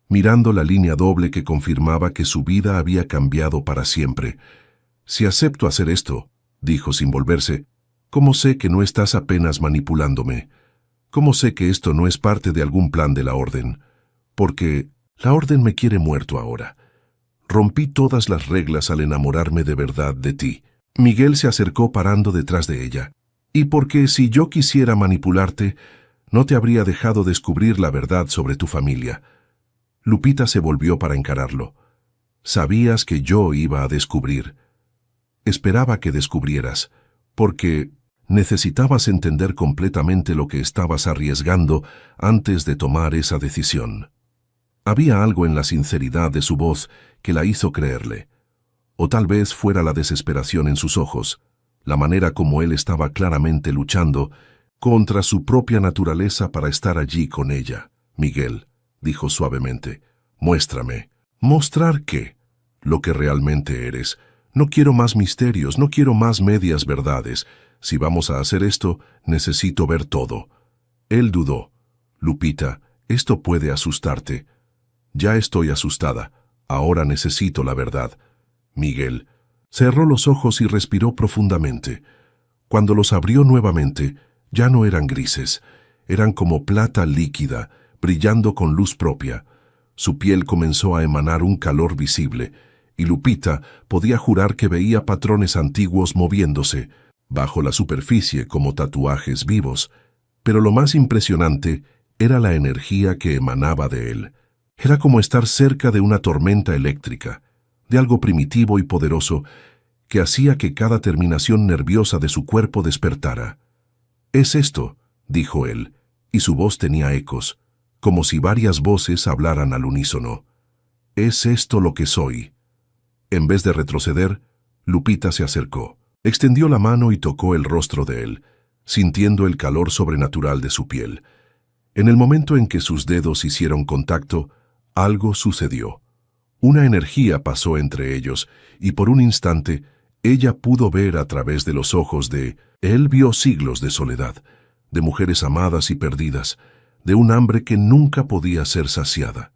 mirando la línea doble que confirmaba que su vida había cambiado para siempre. Si acepto hacer esto, dijo sin volverse, ¿cómo sé que no estás apenas manipulándome? ¿Cómo sé que esto no es parte de algún plan de la Orden? Porque La orden me quiere muerto ahora. Rompí todas las reglas al enamorarme de verdad de ti. Miguel se acercó parando detrás de ella. Y porque si yo quisiera manipularte, no te habría dejado descubrir la verdad sobre tu familia. Lupita se volvió para encararlo. Sabías que yo iba a descubrir. Esperaba que descubrieras, porque necesitabas entender completamente lo que estabas arriesgando antes de tomar esa decisión. Había algo en la sinceridad de su voz que la hizo creerle. O tal vez fuera la desesperación en sus ojos, la manera como él estaba claramente luchando contra su propia naturaleza para estar allí con ella. Miguel, dijo suavemente, muéstrame. ¿Mostrar qué? Lo que realmente eres. No quiero más misterios, no quiero más medias verdades. Si vamos a hacer esto, necesito ver todo. Él dudó. Lupita, esto puede asustarte. Ya estoy asustada. Ahora necesito la verdad. Miguel cerró los ojos y respiró profundamente. Cuando los abrió nuevamente, ya no eran grises. Eran como plata líquida, brillando con luz propia. Su piel comenzó a emanar un calor visible, y Lupita podía jurar que veía patrones antiguos moviéndose, bajo la superficie como tatuajes vivos. Pero lo más impresionante era la energía que emanaba de él. Era como estar cerca de una tormenta eléctrica, de algo primitivo y poderoso que hacía que cada terminación nerviosa de su cuerpo despertara. «Es esto», dijo él, y su voz tenía ecos, como si varias voces hablaran al unísono. «Es esto lo que soy». En vez de retroceder, Lupita se acercó, extendió la mano y tocó el rostro de él, sintiendo el calor sobrenatural de su piel. En el momento en que sus dedos hicieron contacto, algo sucedió. Una energía pasó entre ellos, y por un instante, ella pudo ver a través de los ojos de... Él vio siglos de soledad, de mujeres amadas y perdidas, de un hambre que nunca podía ser saciada.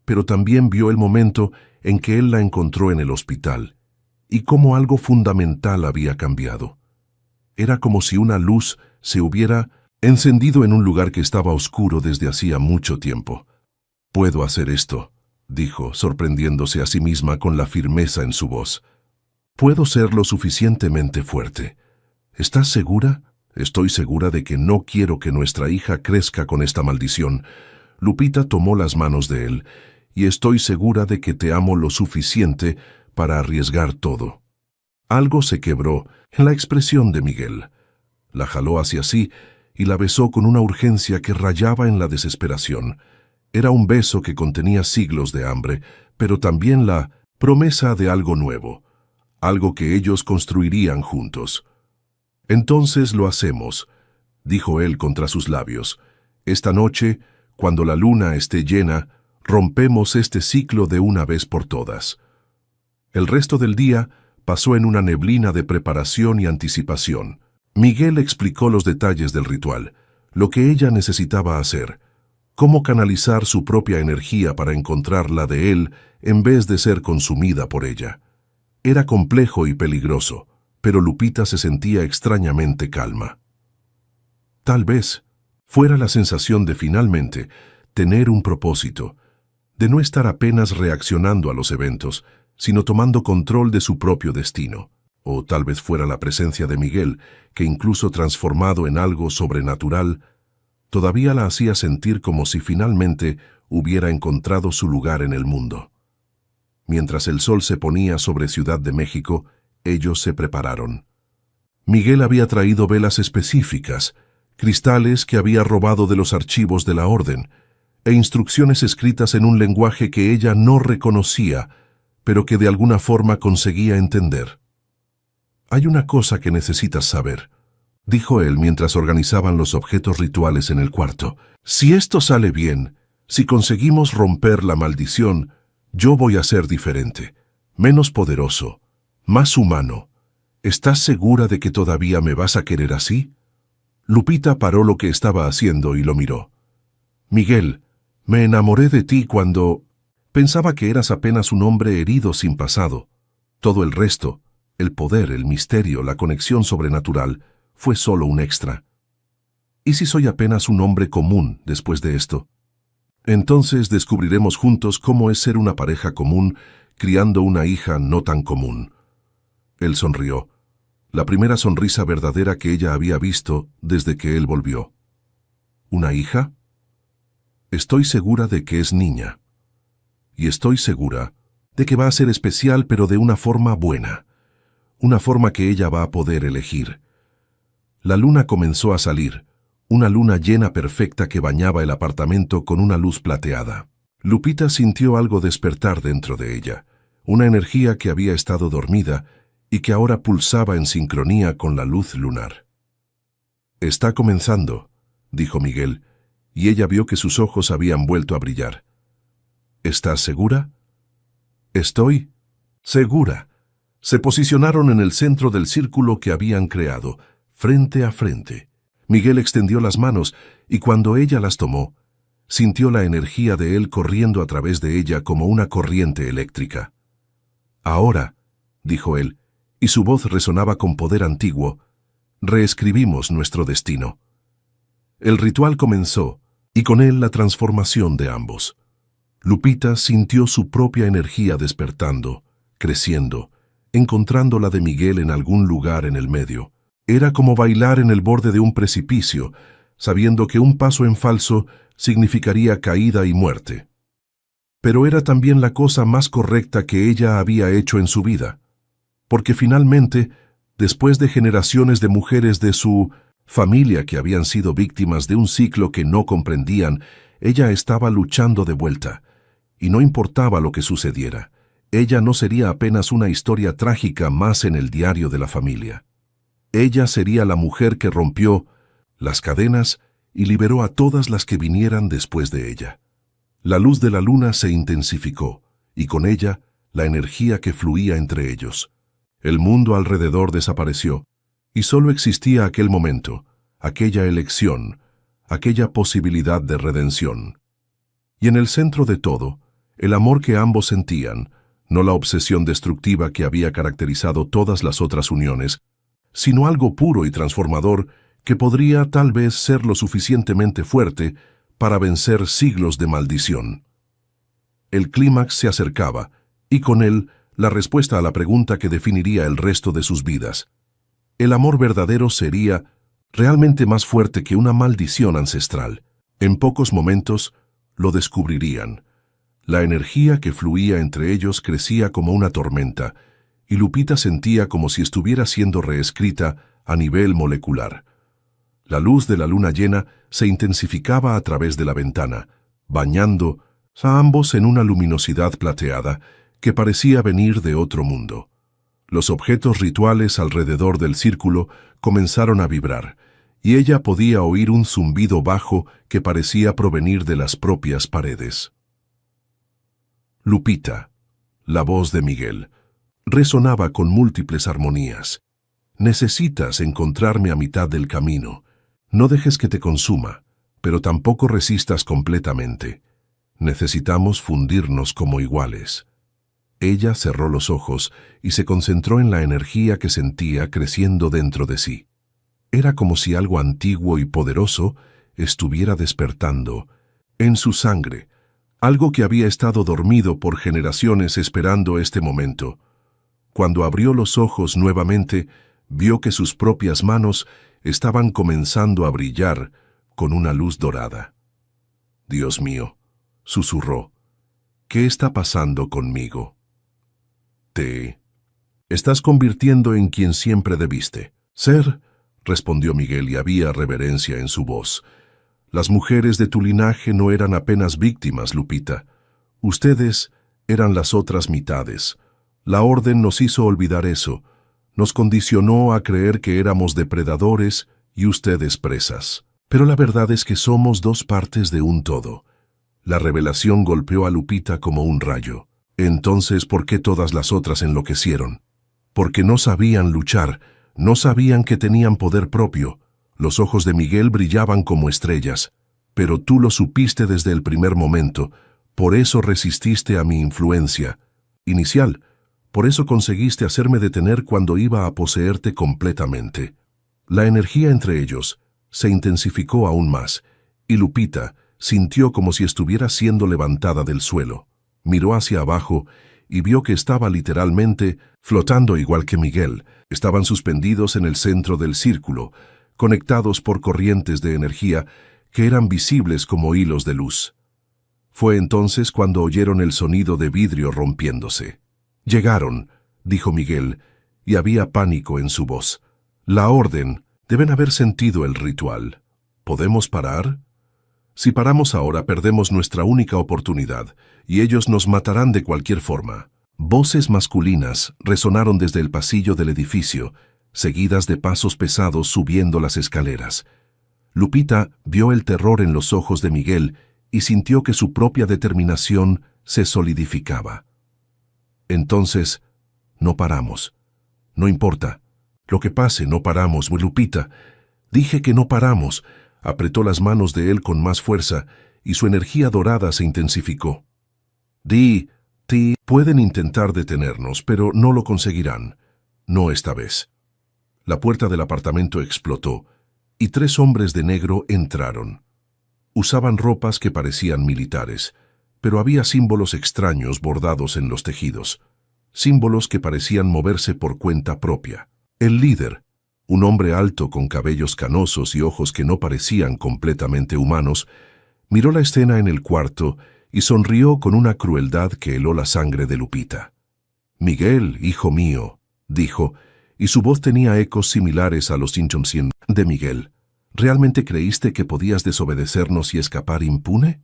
Pero también vio el momento en que él la encontró en el hospital, y cómo algo fundamental había cambiado. Era como si una luz se hubiera encendido en un lugar que estaba oscuro desde hacía mucho tiempo. «Puedo hacer esto», dijo, sorprendiéndose a sí misma con la firmeza en su voz. «Puedo ser lo suficientemente fuerte. ¿Estás segura?» «Estoy segura de que no quiero que nuestra hija crezca con esta maldición». Lupita tomó las manos de él, «y estoy segura de que te amo lo suficiente para arriesgar todo». Algo se quebró en la expresión de Miguel. La jaló hacia sí y la besó con una urgencia que rayaba en la desesperación. Era un beso que contenía siglos de hambre, pero también la promesa de algo nuevo, algo que ellos construirían juntos. «Entonces lo hacemos», dijo él contra sus labios. «Esta noche, cuando la luna esté llena, rompemos este ciclo de una vez por todas». El resto del día pasó en una neblina de preparación y anticipación. Miguel explicó los detalles del ritual, lo que ella necesitaba hacer, cómo canalizar su propia energía para encontrar la de él en vez de ser consumida por ella. Era complejo y peligroso, pero Lupita se sentía extrañamente calma. Tal vez fuera la sensación de finalmente tener un propósito, de no estar apenas reaccionando a los eventos, sino tomando control de su propio destino. O tal vez fuera la presencia de Miguel, que incluso transformado en algo sobrenatural, todavía la hacía sentir como si finalmente hubiera encontrado su lugar en el mundo. Mientras el sol se ponía sobre Ciudad de México, ellos se prepararon. Miguel había traído velas específicas, cristales que había robado de los archivos de la orden, e instrucciones escritas en un lenguaje que ella no reconocía, pero que de alguna forma conseguía entender. «Hay una cosa que necesitas saber», dijo él mientras organizaban los objetos rituales en el cuarto. «Si esto sale bien, si conseguimos romper la maldición, yo voy a ser diferente, menos poderoso, más humano. ¿Estás segura de que todavía me vas a querer así?» Lupita paró lo que estaba haciendo y lo miró. «Miguel, me enamoré de ti cuando... pensaba que eras apenas un hombre herido sin pasado. Todo el resto, el poder, el misterio, la conexión sobrenatural, fue solo un extra. ¿Y si soy apenas un hombre común después de esto?» Entonces descubriremos juntos cómo es ser una pareja común, criando una hija no tan común. Él sonrió, la primera sonrisa verdadera que ella había visto desde que él volvió. ¿Una hija? Estoy segura de que es niña. Y estoy segura de que va a ser especial, pero de una forma buena. Una forma que ella va a poder elegir. La luna comenzó a salir, una luna llena perfecta que bañaba el apartamento con una luz plateada. Lupita sintió algo despertar dentro de ella, una energía que había estado dormida y que ahora pulsaba en sincronía con la luz lunar. «Está comenzando», dijo Miguel, y ella vio que sus ojos habían vuelto a brillar. «¿Estás segura?» «Estoy segura». Se posicionaron en el centro del círculo que habían creado, frente a frente. Miguel extendió las manos y cuando ella las tomó, sintió la energía de él corriendo a través de ella como una corriente eléctrica. «Ahora», dijo él, y su voz resonaba con poder antiguo, «reescribimos nuestro destino». El ritual comenzó, y con él la transformación de ambos. Lupita sintió su propia energía despertando, creciendo, encontrando la de Miguel en algún lugar en el medio. Era como bailar en el borde de un precipicio, sabiendo que un paso en falso significaría caída y muerte. Pero era también la cosa más correcta que ella había hecho en su vida, porque finalmente, después de generaciones de mujeres de su familia que habían sido víctimas de un ciclo que no comprendían, ella estaba luchando de vuelta, y no importaba lo que sucediera. Ella no sería apenas una historia trágica más en el diario de la familia. Ella sería la mujer que rompió las cadenas y liberó a todas las que vinieran después de ella. La luz de la luna se intensificó, y con ella la energía que fluía entre ellos. El mundo alrededor desapareció, y solo existía aquel momento, aquella elección, aquella posibilidad de redención. Y en el centro de todo, el amor que ambos sentían, no la obsesión destructiva que había caracterizado todas las otras uniones, sino algo puro y transformador que podría tal vez ser lo suficientemente fuerte para vencer siglos de maldición. El clímax se acercaba, y con él la respuesta a la pregunta que definiría el resto de sus vidas. El amor verdadero sería realmente más fuerte que una maldición ancestral. En pocos momentos lo descubrirían. La energía que fluía entre ellos crecía como una tormenta, y Lupita sentía como si estuviera siendo reescrita a nivel molecular. La luz de la luna llena se intensificaba a través de la ventana, bañando a ambos en una luminosidad plateada que parecía venir de otro mundo. Los objetos rituales alrededor del círculo comenzaron a vibrar, y ella podía oír un zumbido bajo que parecía provenir de las propias paredes. Lupita, la voz de Miguel, resonaba con múltiples armonías. Necesitas encontrarme a mitad del camino. No dejes que te consuma, pero tampoco resistas completamente. Necesitamos fundirnos como iguales. Ella cerró los ojos y se concentró en la energía que sentía creciendo dentro de sí. Era como si algo antiguo y poderoso estuviera despertando en su sangre, algo que había estado dormido por generaciones esperando este momento. Cuando abrió los ojos nuevamente, vio que sus propias manos estaban comenzando a brillar con una luz dorada. «Dios mío», susurró, «¿qué está pasando conmigo?» «Te estás convirtiendo en quien siempre debiste ser», respondió Miguel y había reverencia en su voz. «Las mujeres de tu linaje no eran apenas víctimas, Lupita. Ustedes eran las otras mitades. La orden nos hizo olvidar eso. Nos condicionó a creer que éramos depredadores y ustedes presas. Pero la verdad es que somos dos partes de un todo». La revelación golpeó a Lupita como un rayo. Entonces, ¿por qué todas las otras enloquecieron? Porque no sabían luchar, no sabían que tenían poder propio. Los ojos de Miguel brillaban como estrellas. Pero tú lo supiste desde el primer momento, por eso resististe a mi influencia inicial. Por eso conseguiste hacerme detener cuando iba a poseerte completamente. La energía entre ellos se intensificó aún más, y Lupita sintió como si estuviera siendo levantada del suelo. Miró hacia abajo y vio que estaba literalmente flotando igual que Miguel. Estaban suspendidos en el centro del círculo, conectados por corrientes de energía que eran visibles como hilos de luz. Fue entonces cuando oyeron el sonido de vidrio rompiéndose. «Llegaron», dijo Miguel, y había pánico en su voz. «La orden. Deben haber sentido el ritual. ¿Podemos parar? Si paramos ahora, perdemos nuestra única oportunidad, y ellos nos matarán de cualquier forma». Voces masculinas resonaron desde el pasillo del edificio, seguidas de pasos pesados subiendo las escaleras. Lupita vio el terror en los ojos de Miguel y sintió que su propia determinación se solidificaba. Entonces, no paramos. No importa. Lo que pase, no paramos, Lupita. Dije que no paramos. Apretó las manos de él con más fuerza y su energía dorada se intensificó. Pueden intentar detenernos, pero no lo conseguirán. No esta vez. La puerta del apartamento explotó y 3 hombres de negro entraron. Usaban ropas que parecían militares, pero había símbolos extraños bordados en los tejidos, símbolos que parecían moverse por cuenta propia. El líder, un hombre alto con cabellos canosos y ojos que no parecían completamente humanos, miró la escena en el cuarto y sonrió con una crueldad que heló la sangre de Lupita. «Miguel, hijo mío», dijo, y su voz tenía ecos similares a los hinchomsien de Miguel. «¿Realmente creíste que podías desobedecernos y escapar impune?»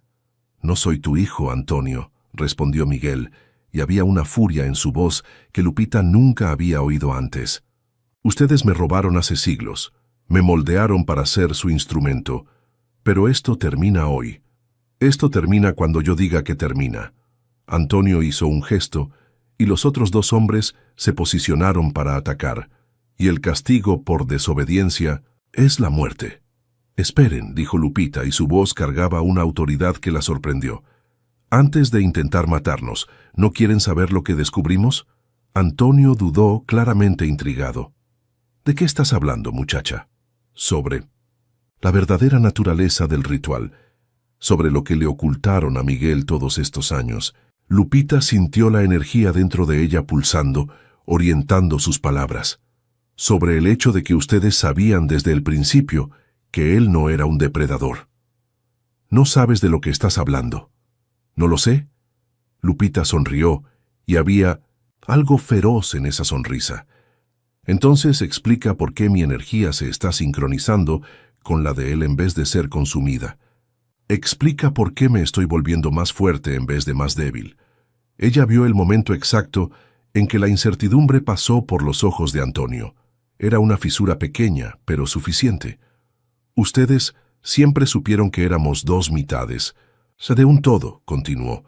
«No soy tu hijo, Antonio», respondió Miguel, y había una furia en su voz que Lupita nunca había oído antes. «Ustedes me robaron hace siglos, me moldearon para ser su instrumento, pero esto termina hoy. Esto termina cuando yo diga que termina». Antonio hizo un gesto, y los otros 2 hombres se posicionaron para atacar, y el castigo por desobediencia es la muerte. «Esperen», dijo Lupita, y su voz cargaba una autoridad que la sorprendió. «Antes de intentar matarnos, ¿no quieren saber lo que descubrimos?» Antonio dudó, claramente intrigado. «¿De qué estás hablando, muchacha?» «Sobre la verdadera naturaleza del ritual, sobre lo que le ocultaron a Miguel todos estos años». Lupita sintió la energía dentro de ella pulsando, orientando sus palabras. «Sobre el hecho de que ustedes sabían desde el principio que él no era un depredador». «No sabes de lo que estás hablando». «¿No lo sé?» Lupita sonrió, y había algo feroz en esa sonrisa. «Entonces explica por qué mi energía se está sincronizando con la de él en vez de ser consumida. Explica por qué me estoy volviendo más fuerte en vez de más débil». Ella vio el momento exacto en que la incertidumbre pasó por los ojos de Antonio. Era una fisura pequeña, pero suficiente. «Ustedes siempre supieron que éramos 2 mitades. De un todo», continuó.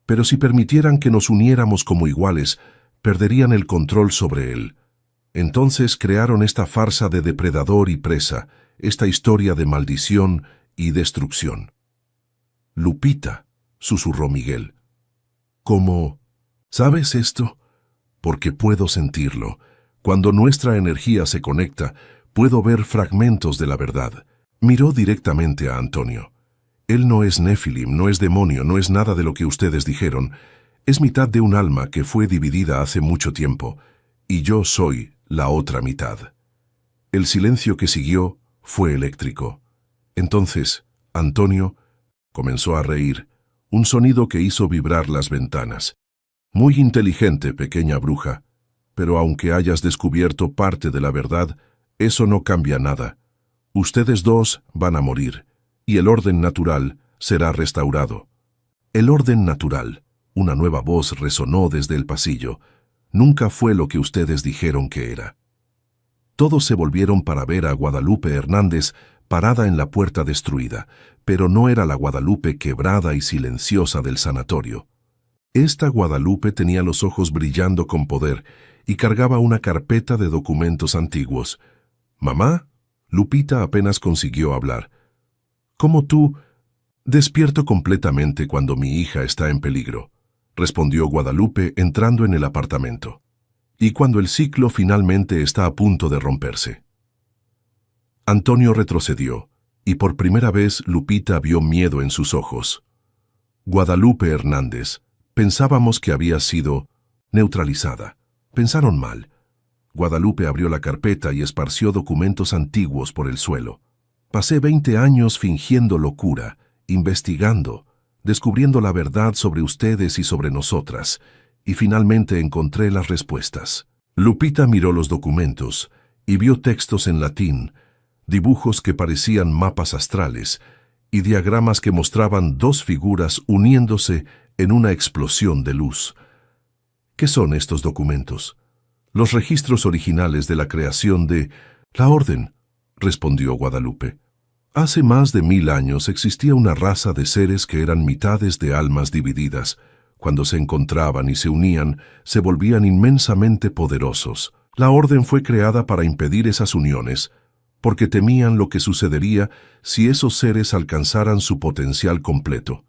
«Pero si permitieran que nos uniéramos como iguales, perderían el control sobre él. Entonces crearon esta farsa de depredador y presa, esta historia de maldición y destrucción». «Lupita», susurró Miguel. «¿Cómo sabes esto?» «Porque puedo sentirlo. Cuando nuestra energía se conecta, puedo ver fragmentos de la verdad». Miró directamente a Antonio. «Él no es Nefilim, no es demonio, no es nada de lo que ustedes dijeron. Es mitad de un alma que fue dividida hace mucho tiempo, y yo soy la otra mitad». El silencio que siguió fue eléctrico. Entonces, Antonio comenzó a reír, un sonido que hizo vibrar las ventanas. «Muy inteligente, pequeña bruja, pero aunque hayas descubierto parte de la verdad, eso no cambia nada. Ustedes 2 van a morir, y el orden natural será restaurado». «El orden natural», una nueva voz resonó desde el pasillo, «nunca fue lo que ustedes dijeron que era». Todos se volvieron para ver a Guadalupe Hernández parada en la puerta destruida, pero no era la Guadalupe quebrada y silenciosa del sanatorio. Esta Guadalupe tenía los ojos brillando con poder y cargaba una carpeta de documentos antiguos. «¿Mamá?» Lupita apenas consiguió hablar. «¿Cómo tú?» «Despierto completamente cuando mi hija está en peligro», respondió Guadalupe entrando en el apartamento. «Y cuando el ciclo finalmente está a punto de romperse». Antonio retrocedió, y por primera vez Lupita vio miedo en sus ojos. Guadalupe Hernández, pensábamos que había sido neutralizada. Pensaron mal. Guadalupe abrió la carpeta y esparció documentos antiguos por el suelo. Pasé 20 años fingiendo locura, investigando, descubriendo la verdad sobre ustedes y sobre nosotras, y finalmente encontré las respuestas. Lupita miró los documentos y vio textos en latín, dibujos que parecían mapas astrales y diagramas que mostraban dos figuras uniéndose en una explosión de luz. ¿Qué son estos documentos? Los registros originales de la creación de la Orden, respondió Guadalupe. Hace más de 1000 años existía una raza de seres que eran mitades de almas divididas. Cuando se encontraban y se unían, se volvían inmensamente poderosos. La Orden fue creada para impedir esas uniones, porque temían lo que sucedería si esos seres alcanzaran su potencial completo.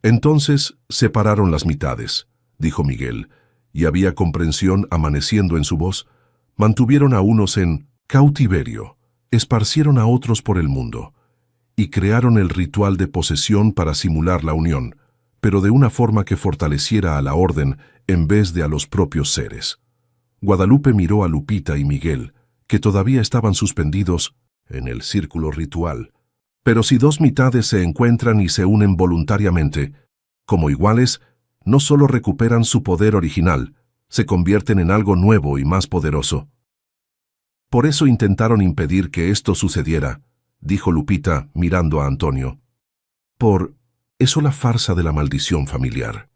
Entonces separaron las mitades, dijo Miguel, y había comprensión amaneciendo en su voz. Mantuvieron a unos en cautiverio, esparcieron a otros por el mundo, y crearon el ritual de posesión para simular la unión, pero de una forma que fortaleciera a la Orden en vez de a los propios seres. Guadalupe miró a Lupita y Miguel, que todavía estaban suspendidos en el círculo ritual. Pero si dos mitades se encuentran y se unen voluntariamente, como iguales, no solo recuperan su poder original, se convierten en algo nuevo y más poderoso. Por eso intentaron impedir que esto sucediera, dijo Lupita mirando a Antonio. Por eso la farsa de la maldición familiar.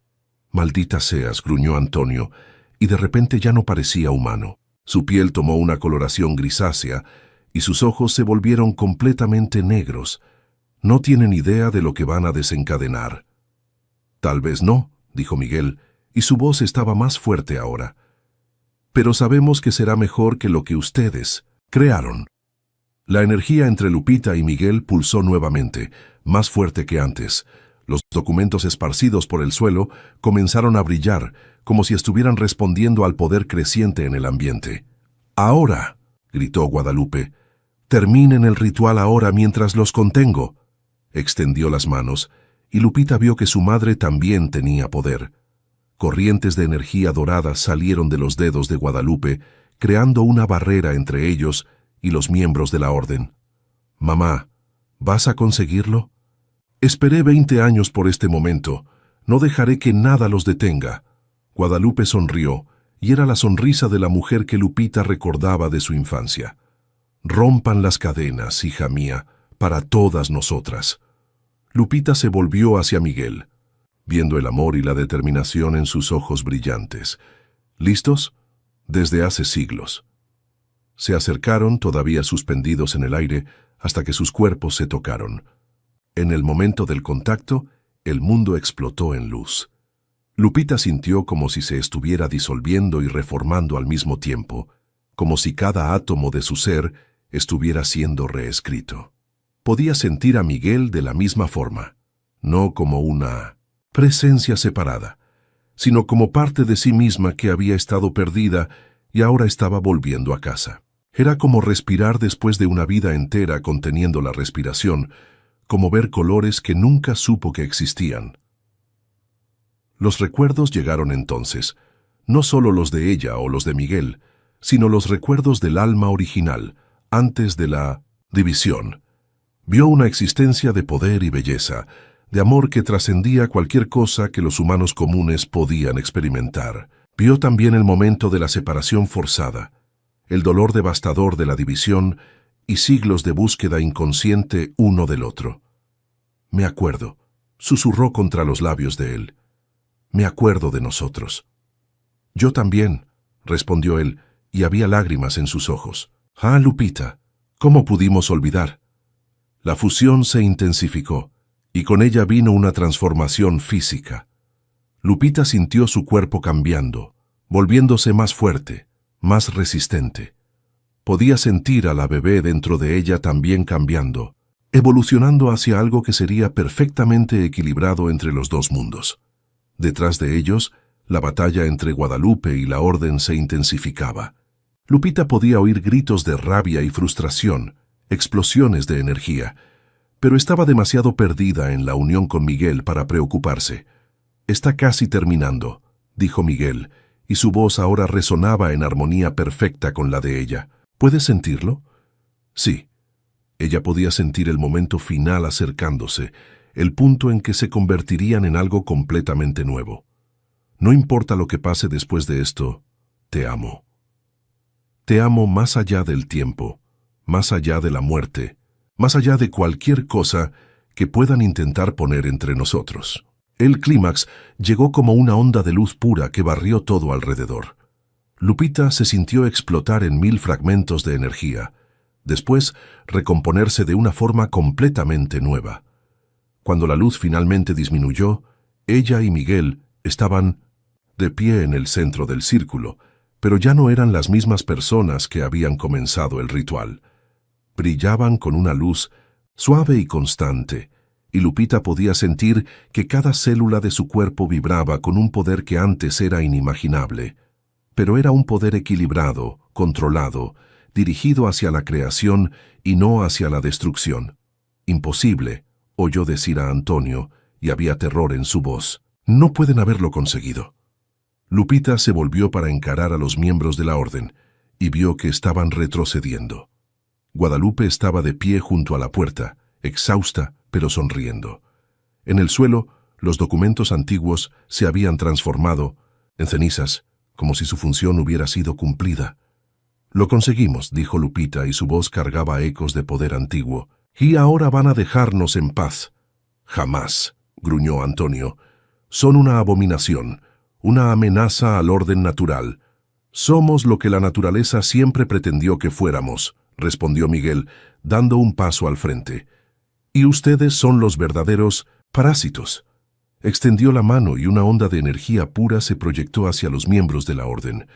Maldita seas, gruñó Antonio, y de repente ya no parecía humano. Su piel tomó una coloración grisácea y sus ojos se volvieron completamente negros. No tienen idea de lo que van a desencadenar. Tal vez no, dijo Miguel, y su voz estaba más fuerte ahora. Pero sabemos que será mejor que lo que ustedes crearon. La energía entre Lupita y Miguel pulsó nuevamente, más fuerte que antes. Los documentos esparcidos por el suelo comenzaron a brillar, como si estuvieran respondiendo al poder creciente en el ambiente. «Ahora», gritó Guadalupe, «terminen el ritual ahora mientras los contengo». Extendió las manos, y Lupita vio que su madre también tenía poder. Corrientes de energía dorada salieron de los dedos de Guadalupe, creando una barrera entre ellos y los miembros de la Orden. «Mamá, ¿vas a conseguirlo?» «Esperé 20 años por este momento. No dejaré que nada los detenga». Guadalupe sonrió, y era la sonrisa de la mujer que Lupita recordaba de su infancia. «Rompan las cadenas, hija mía, para todas nosotras». Lupita se volvió hacia Miguel, viendo el amor y la determinación en sus ojos brillantes. ¿Listos? Desde hace siglos. Se acercaron, todavía suspendidos en el aire, hasta que sus cuerpos se tocaron. En el momento del contacto, el mundo explotó en luz. Lupita sintió como si se estuviera disolviendo y reformando al mismo tiempo, como si cada átomo de su ser estuviera siendo reescrito. Podía sentir a Miguel de la misma forma, no como una presencia separada, sino como parte de sí misma que había estado perdida y ahora estaba volviendo a casa. Era como respirar después de una vida entera conteniendo la respiración, como ver colores que nunca supo que existían. Los recuerdos llegaron entonces, no solo los de ella o los de Miguel, sino los recuerdos del alma original, antes de la división. Vio una existencia de poder y belleza, de amor que trascendía cualquier cosa que los humanos comunes podían experimentar. Vio también el momento de la separación forzada, el dolor devastador de la división y siglos de búsqueda inconsciente uno del otro. «Me acuerdo», susurró contra los labios de él. «Me acuerdo de nosotros». «Yo también», respondió él, y había lágrimas en sus ojos. «Ah, Lupita, ¿cómo pudimos olvidar?» La fusión se intensificó, y con ella vino una transformación física. Lupita sintió su cuerpo cambiando, volviéndose más fuerte, más resistente. Podía sentir a la bebé dentro de ella también cambiando, evolucionando hacia algo que sería perfectamente equilibrado entre los dos mundos. Detrás de ellos, la batalla entre Guadalupe y la Orden se intensificaba. Lupita podía oír gritos de rabia y frustración, explosiones de energía, pero estaba demasiado perdida en la unión con Miguel para preocuparse. «Está casi terminando», dijo Miguel, y su voz ahora resonaba en armonía perfecta con la de ella. «¿Puedes sentirlo?» Sí. Ella podía sentir el momento final acercándose, el punto en que se convertirían en algo completamente nuevo. «No importa lo que pase después de esto, te amo. Te amo más allá del tiempo, más allá de la muerte, más allá de cualquier cosa que puedan intentar poner entre nosotros». El clímax llegó como una onda de luz pura que barrió todo alrededor. Lupita se sintió explotar en 1000 fragmentos de energía, después recomponerse de una forma completamente nueva. Cuando la luz finalmente disminuyó, ella y Miguel estaban de pie en el centro del círculo, pero ya no eran las mismas personas que habían comenzado el ritual. Brillaban con una luz suave y constante, y Lupita podía sentir que cada célula de su cuerpo vibraba con un poder que antes era inimaginable. Pero era un poder equilibrado, controlado, dirigido hacia la creación y no hacia la destrucción. «Imposible», oyó decir a Antonio, y había terror en su voz. «No pueden haberlo conseguido». Lupita se volvió para encarar a los miembros de la orden, y vio que estaban retrocediendo. Guadalupe estaba de pie junto a la puerta, exhausta, pero sonriendo. En el suelo, los documentos antiguos se habían transformado en cenizas, como si su función hubiera sido cumplida. «Lo conseguimos», dijo Lupita, y su voz cargaba ecos de poder antiguo. «Y ahora van a dejarnos en paz». «Jamás», gruñó Antonio. «Son una abominación, una amenaza al orden natural». «Somos lo que la naturaleza siempre pretendió que fuéramos», respondió Miguel, dando un paso al frente. «Y ustedes son los verdaderos parásitos». Extendió la mano y una onda de energía pura se proyectó hacia los miembros de la orden.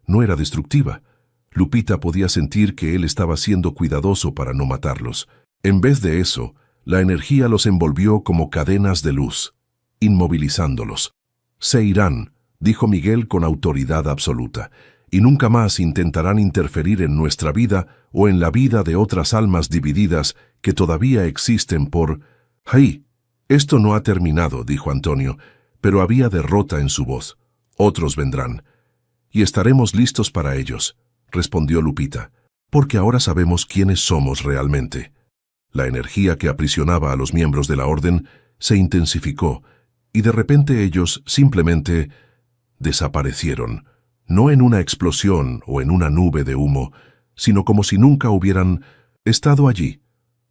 No era destructiva. Lupita podía sentir que él estaba siendo cuidadoso para no matarlos. En vez de eso, la energía los envolvió como cadenas de luz, inmovilizándolos. «Se irán», dijo Miguel con autoridad absoluta, «y nunca más intentarán interferir en nuestra vida o en la vida de otras almas divididas que todavía existen por... ¡Ay! Esto no ha terminado», dijo Antonio, pero había derrota en su voz. «Otros vendrán. Y estaremos listos para ellos», respondió Lupita, «porque ahora sabemos quiénes somos realmente». La energía que aprisionaba a los miembros de la orden se intensificó, y de repente ellos simplemente desaparecieron, no en una explosión o en una nube de humo, sino como si nunca hubieran estado allí.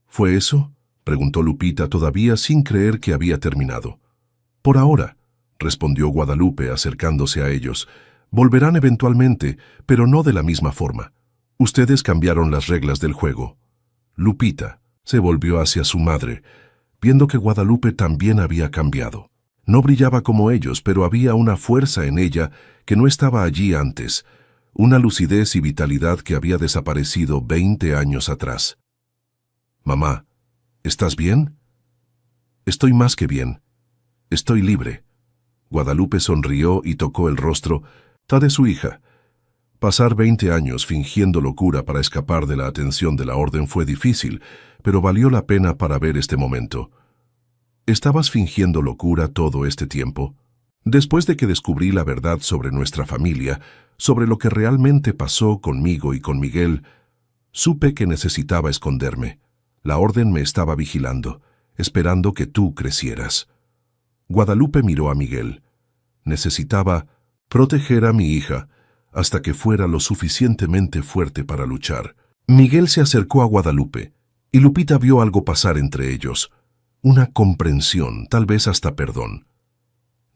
«¿Fue eso?», preguntó Lupita, todavía sin creer que había terminado. «Por ahora», respondió Guadalupe acercándose a ellos. «Volverán eventualmente, pero no de la misma forma. Ustedes cambiaron las reglas del juego». Lupita se volvió hacia su madre, viendo que Guadalupe también había cambiado. No brillaba como ellos, pero había una fuerza en ella que no estaba allí antes, una lucidez y vitalidad que había desaparecido 20 años atrás. «Mamá, ¿estás bien?» «Estoy más que bien. Estoy libre». Guadalupe sonrió y tocó el rostro de su hija. Pasar 20 años fingiendo locura para escapar de la atención de la orden fue difícil, pero valió la pena para ver este momento. «¿Estabas fingiendo locura todo este tiempo?» «Después de que descubrí la verdad sobre nuestra familia, sobre lo que realmente pasó conmigo y con Miguel, supe que necesitaba esconderme. La orden me estaba vigilando, esperando que tú crecieras». Guadalupe miró a Miguel. Necesitaba proteger a mi hija hasta que fuera lo suficientemente fuerte para luchar. Miguel se acercó a Guadalupe, y Lupita vio algo pasar entre ellos. Una comprensión, tal vez hasta perdón.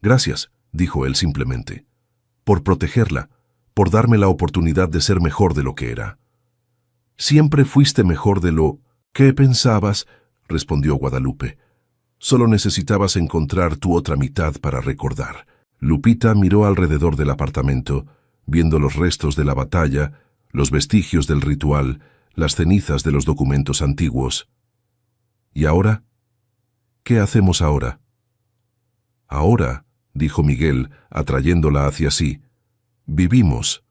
«Gracias», dijo él simplemente, «por protegerla, por darme la oportunidad de ser mejor de lo que era». «Siempre fuiste mejor de lo que pensabas», respondió Guadalupe. «Solo necesitabas encontrar tu otra mitad para recordar». Lupita miró alrededor del apartamento, viendo los restos de la batalla, los vestigios del ritual, las cenizas de los documentos antiguos. «¿Y ahora? ¿Qué hacemos ahora?» «Ahora», dijo Miguel, atrayéndola hacia sí, «vivimos.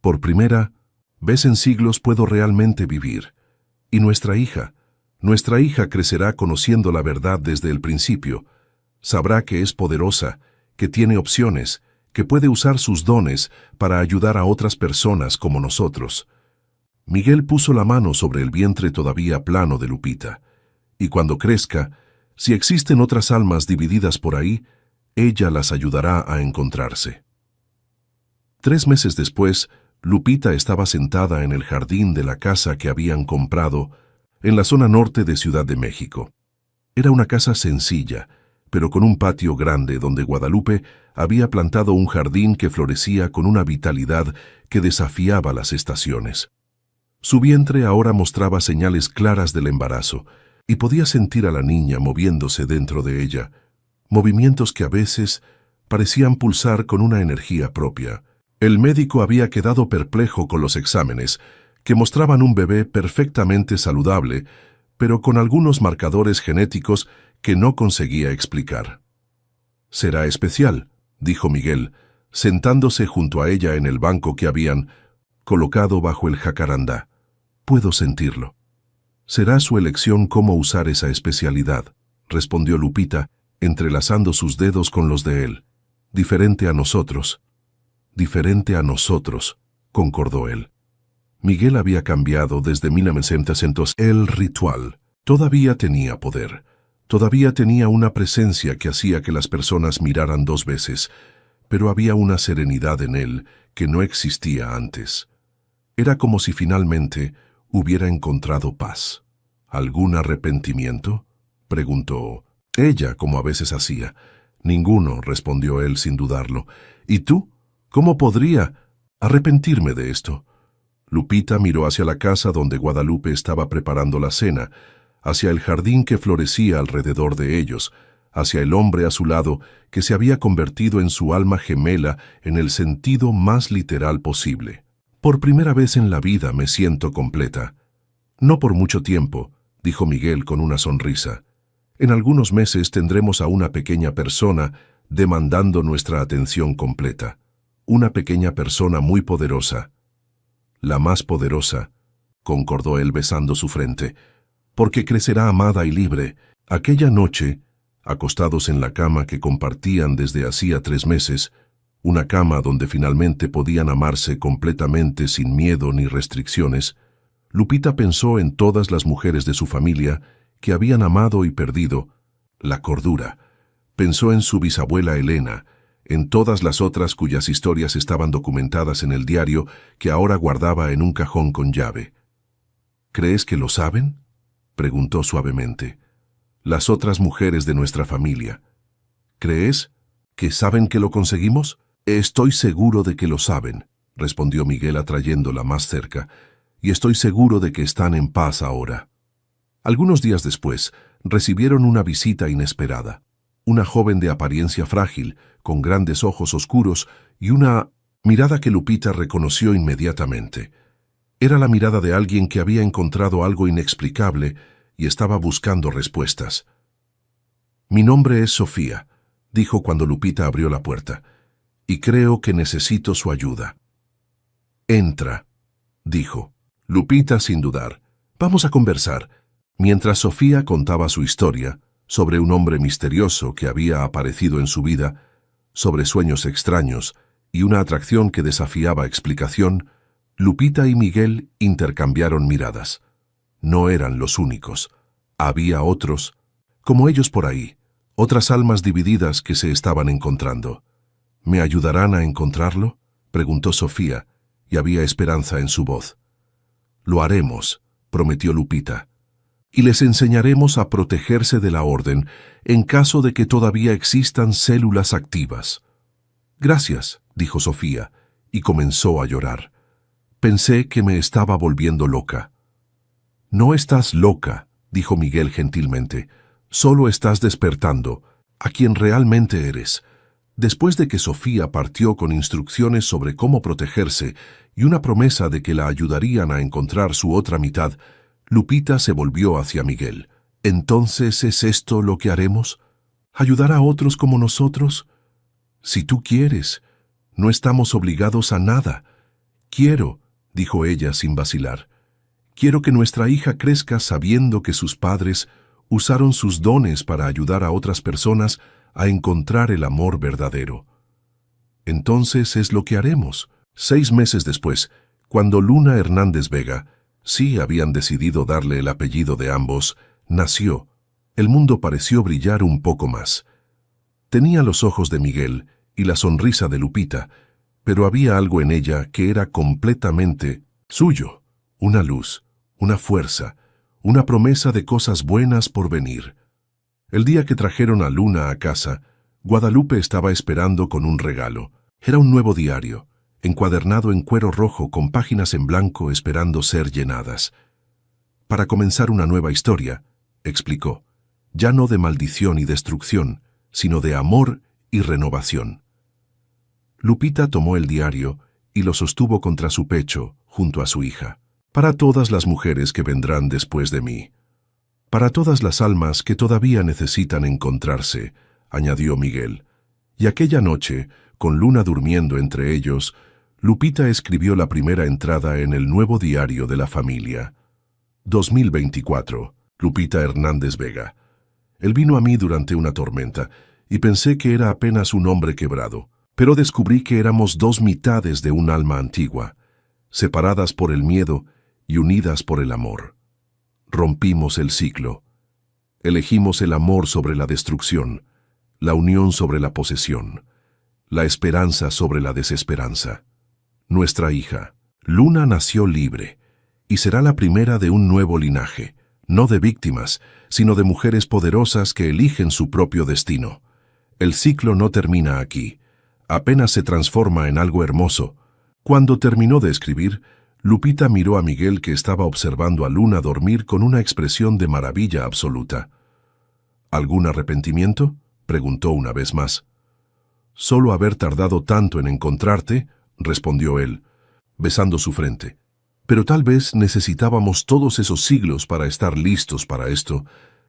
Por primera vez en siglos puedo realmente vivir. Y nuestra hija Nuestra hija crecerá conociendo la verdad desde el principio. Sabrá que es poderosa, que tiene opciones, que puede usar sus dones para ayudar a otras personas como nosotros. Miguel puso la mano sobre el vientre todavía plano de Lupita. Y cuando crezca, si existen otras almas divididas por ahí, ella las ayudará a encontrarse. 3 meses después, Lupita estaba sentada en el jardín de la casa que habían comprado en la zona norte de Ciudad de México. Era una casa sencilla, pero con un patio grande donde Guadalupe había plantado un jardín que florecía con una vitalidad que desafiaba las estaciones. Su vientre ahora mostraba señales claras del embarazo, y podía sentir a la niña moviéndose dentro de ella, movimientos que a veces parecían pulsar con una energía propia. El médico había quedado perplejo con los exámenes, que mostraban un bebé perfectamente saludable, pero con algunos marcadores genéticos que no conseguía explicar. «Será especial», dijo Miguel, sentándose junto a ella en el banco que habían colocado bajo el jacarandá. «Puedo sentirlo». «Será su elección cómo usar esa especialidad», respondió Lupita, entrelazando sus dedos con los de él. «Diferente a nosotros». «Diferente a nosotros», concordó él. Miguel había cambiado desde 1900. El ritual todavía tenía poder. Todavía tenía una presencia que hacía que las personas miraran 2 veces, pero había una serenidad en él que no existía antes. Era como si finalmente hubiera encontrado paz. «¿Algún arrepentimiento?», preguntó ella, como a veces hacía. «Ninguno», respondió él sin dudarlo. «¿Y tú? ¿Cómo podría arrepentirme de esto?». Lupita miró hacia la casa donde Guadalupe estaba preparando la cena, hacia el jardín que florecía alrededor de ellos, hacia el hombre a su lado que se había convertido en su alma gemela en el sentido más literal posible. «Por primera vez en la vida me siento completa». «No por mucho tiempo», dijo Miguel con una sonrisa. «En algunos meses tendremos a una pequeña persona demandando nuestra atención completa. Una pequeña persona muy poderosa». «La más poderosa», concordó él besando su frente, «porque crecerá amada y libre». Aquella noche, acostados en la cama que compartían desde hacía 3 meses, una cama donde finalmente podían amarse completamente sin miedo ni restricciones, Lupita pensó en todas las mujeres de su familia que habían amado y perdido la cordura. Pensó en su bisabuela Elena, en todas las otras cuyas historias estaban documentadas en el diario que ahora guardaba en un cajón con llave. «¿Crees que lo saben?», preguntó suavemente. «Las otras mujeres de nuestra familia. ¿Crees que saben que lo conseguimos?». «Estoy seguro de que lo saben», respondió Miguel atrayéndola más cerca, «y estoy seguro de que están en paz ahora». Algunos días después, recibieron una visita inesperada. Una joven de apariencia frágil, con grandes ojos oscuros y una mirada que Lupita reconoció inmediatamente. Era la mirada de alguien que había encontrado algo inexplicable y estaba buscando respuestas. «Mi nombre es Sofía», dijo cuando Lupita abrió la puerta, «y creo que necesito su ayuda». «Entra», dijo Lupita sin dudar. «Vamos a conversar». Mientras Sofía contaba su historia, sobre un hombre misterioso que había aparecido en su vida, sobre sueños extraños y una atracción que desafiaba explicación, Lupita y Miguel intercambiaron miradas. No eran los únicos. Había otros, como ellos por ahí, otras almas divididas que se estaban encontrando. «¿Me ayudarán a encontrarlo?», preguntó Sofía, y había esperanza en su voz. «Lo haremos», prometió Lupita. «Y les enseñaremos a protegerse de la orden en caso de que todavía existan células activas». «Gracias», dijo Sofía, y comenzó a llorar. «Pensé que me estaba volviendo loca». «No estás loca», dijo Miguel gentilmente. «Solo estás despertando a quien realmente eres». Después de que Sofía partió con instrucciones sobre cómo protegerse y una promesa de que la ayudarían a encontrar su otra mitad, Lupita se volvió hacia Miguel. «¿Entonces es esto lo que haremos? ¿Ayudar a otros como nosotros? Si tú quieres, no estamos obligados a nada». «Quiero», dijo ella sin vacilar. Quiero que nuestra hija crezca sabiendo que sus padres usaron sus dones para ayudar a otras personas a encontrar el amor verdadero. Entonces es lo que haremos. 6 meses después, cuando Luna Hernández Vega, sí habían decidido darle el apellido de ambos, nació, el mundo pareció brillar un poco más. Tenía los ojos de Miguel y la sonrisa de Lupita, pero había algo en ella que era completamente suyo, una luz, una fuerza, una promesa de cosas buenas por venir. El día que trajeron a Luna a casa, Guadalupe estaba esperando con un regalo. Era un nuevo diario, encuadernado en cuero rojo con páginas en blanco esperando ser llenadas. Para comenzar una nueva historia, explicó, ya no de maldición y destrucción, sino de amor y renovación. Lupita tomó el diario y lo sostuvo contra su pecho, junto a su hija. Para todas las mujeres que vendrán después de mí. Para todas las almas que todavía necesitan encontrarse, añadió Miguel. Y aquella noche, con Luna durmiendo entre ellos, Lupita escribió la primera entrada en el nuevo diario de la familia. 2024. Lupita Hernández Vega. Él vino a mí durante una tormenta, y pensé que era apenas un hombre quebrado, pero descubrí que éramos 2 mitades de un alma antigua, separadas por el miedo y unidas por el amor. Rompimos el ciclo. Elegimos el amor sobre la destrucción, la unión sobre la posesión, la esperanza sobre la desesperanza. Nuestra hija, Luna, nació libre, y será la primera de un nuevo linaje, no de víctimas, sino de mujeres poderosas que eligen su propio destino. El ciclo no termina aquí, apenas se transforma en algo hermoso. Cuando terminó de escribir, Lupita miró a Miguel, que estaba observando a Luna dormir con una expresión de maravilla absoluta. ¿Algún arrepentimiento?, preguntó una vez más. Solo haber tardado tanto en encontrarte, respondió él, besando su frente. Pero tal vez necesitábamos todos esos siglos para estar listos para esto.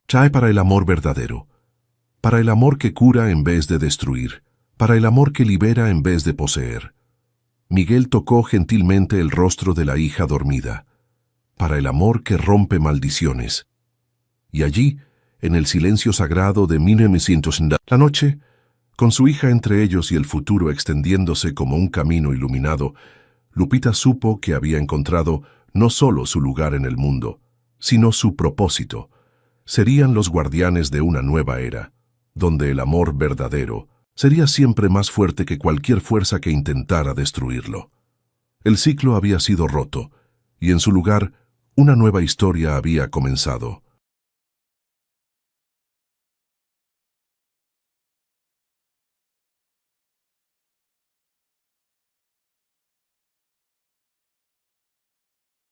Trae para el amor verdadero, para el amor que cura en vez de destruir, para el amor que libera en vez de poseer. Miguel tocó gentilmente el rostro de la hija dormida, para el amor que rompe maldiciones. Y allí, en el silencio sagrado de 1900, la noche, con su hija entre ellos y el futuro extendiéndose como un camino iluminado, Lupita supo que había encontrado no solo su lugar en el mundo, sino su propósito. Serían los guardianes de una nueva era, donde el amor verdadero sería siempre más fuerte que cualquier fuerza que intentara destruirlo. El ciclo había sido roto, y en su lugar, una nueva historia había comenzado.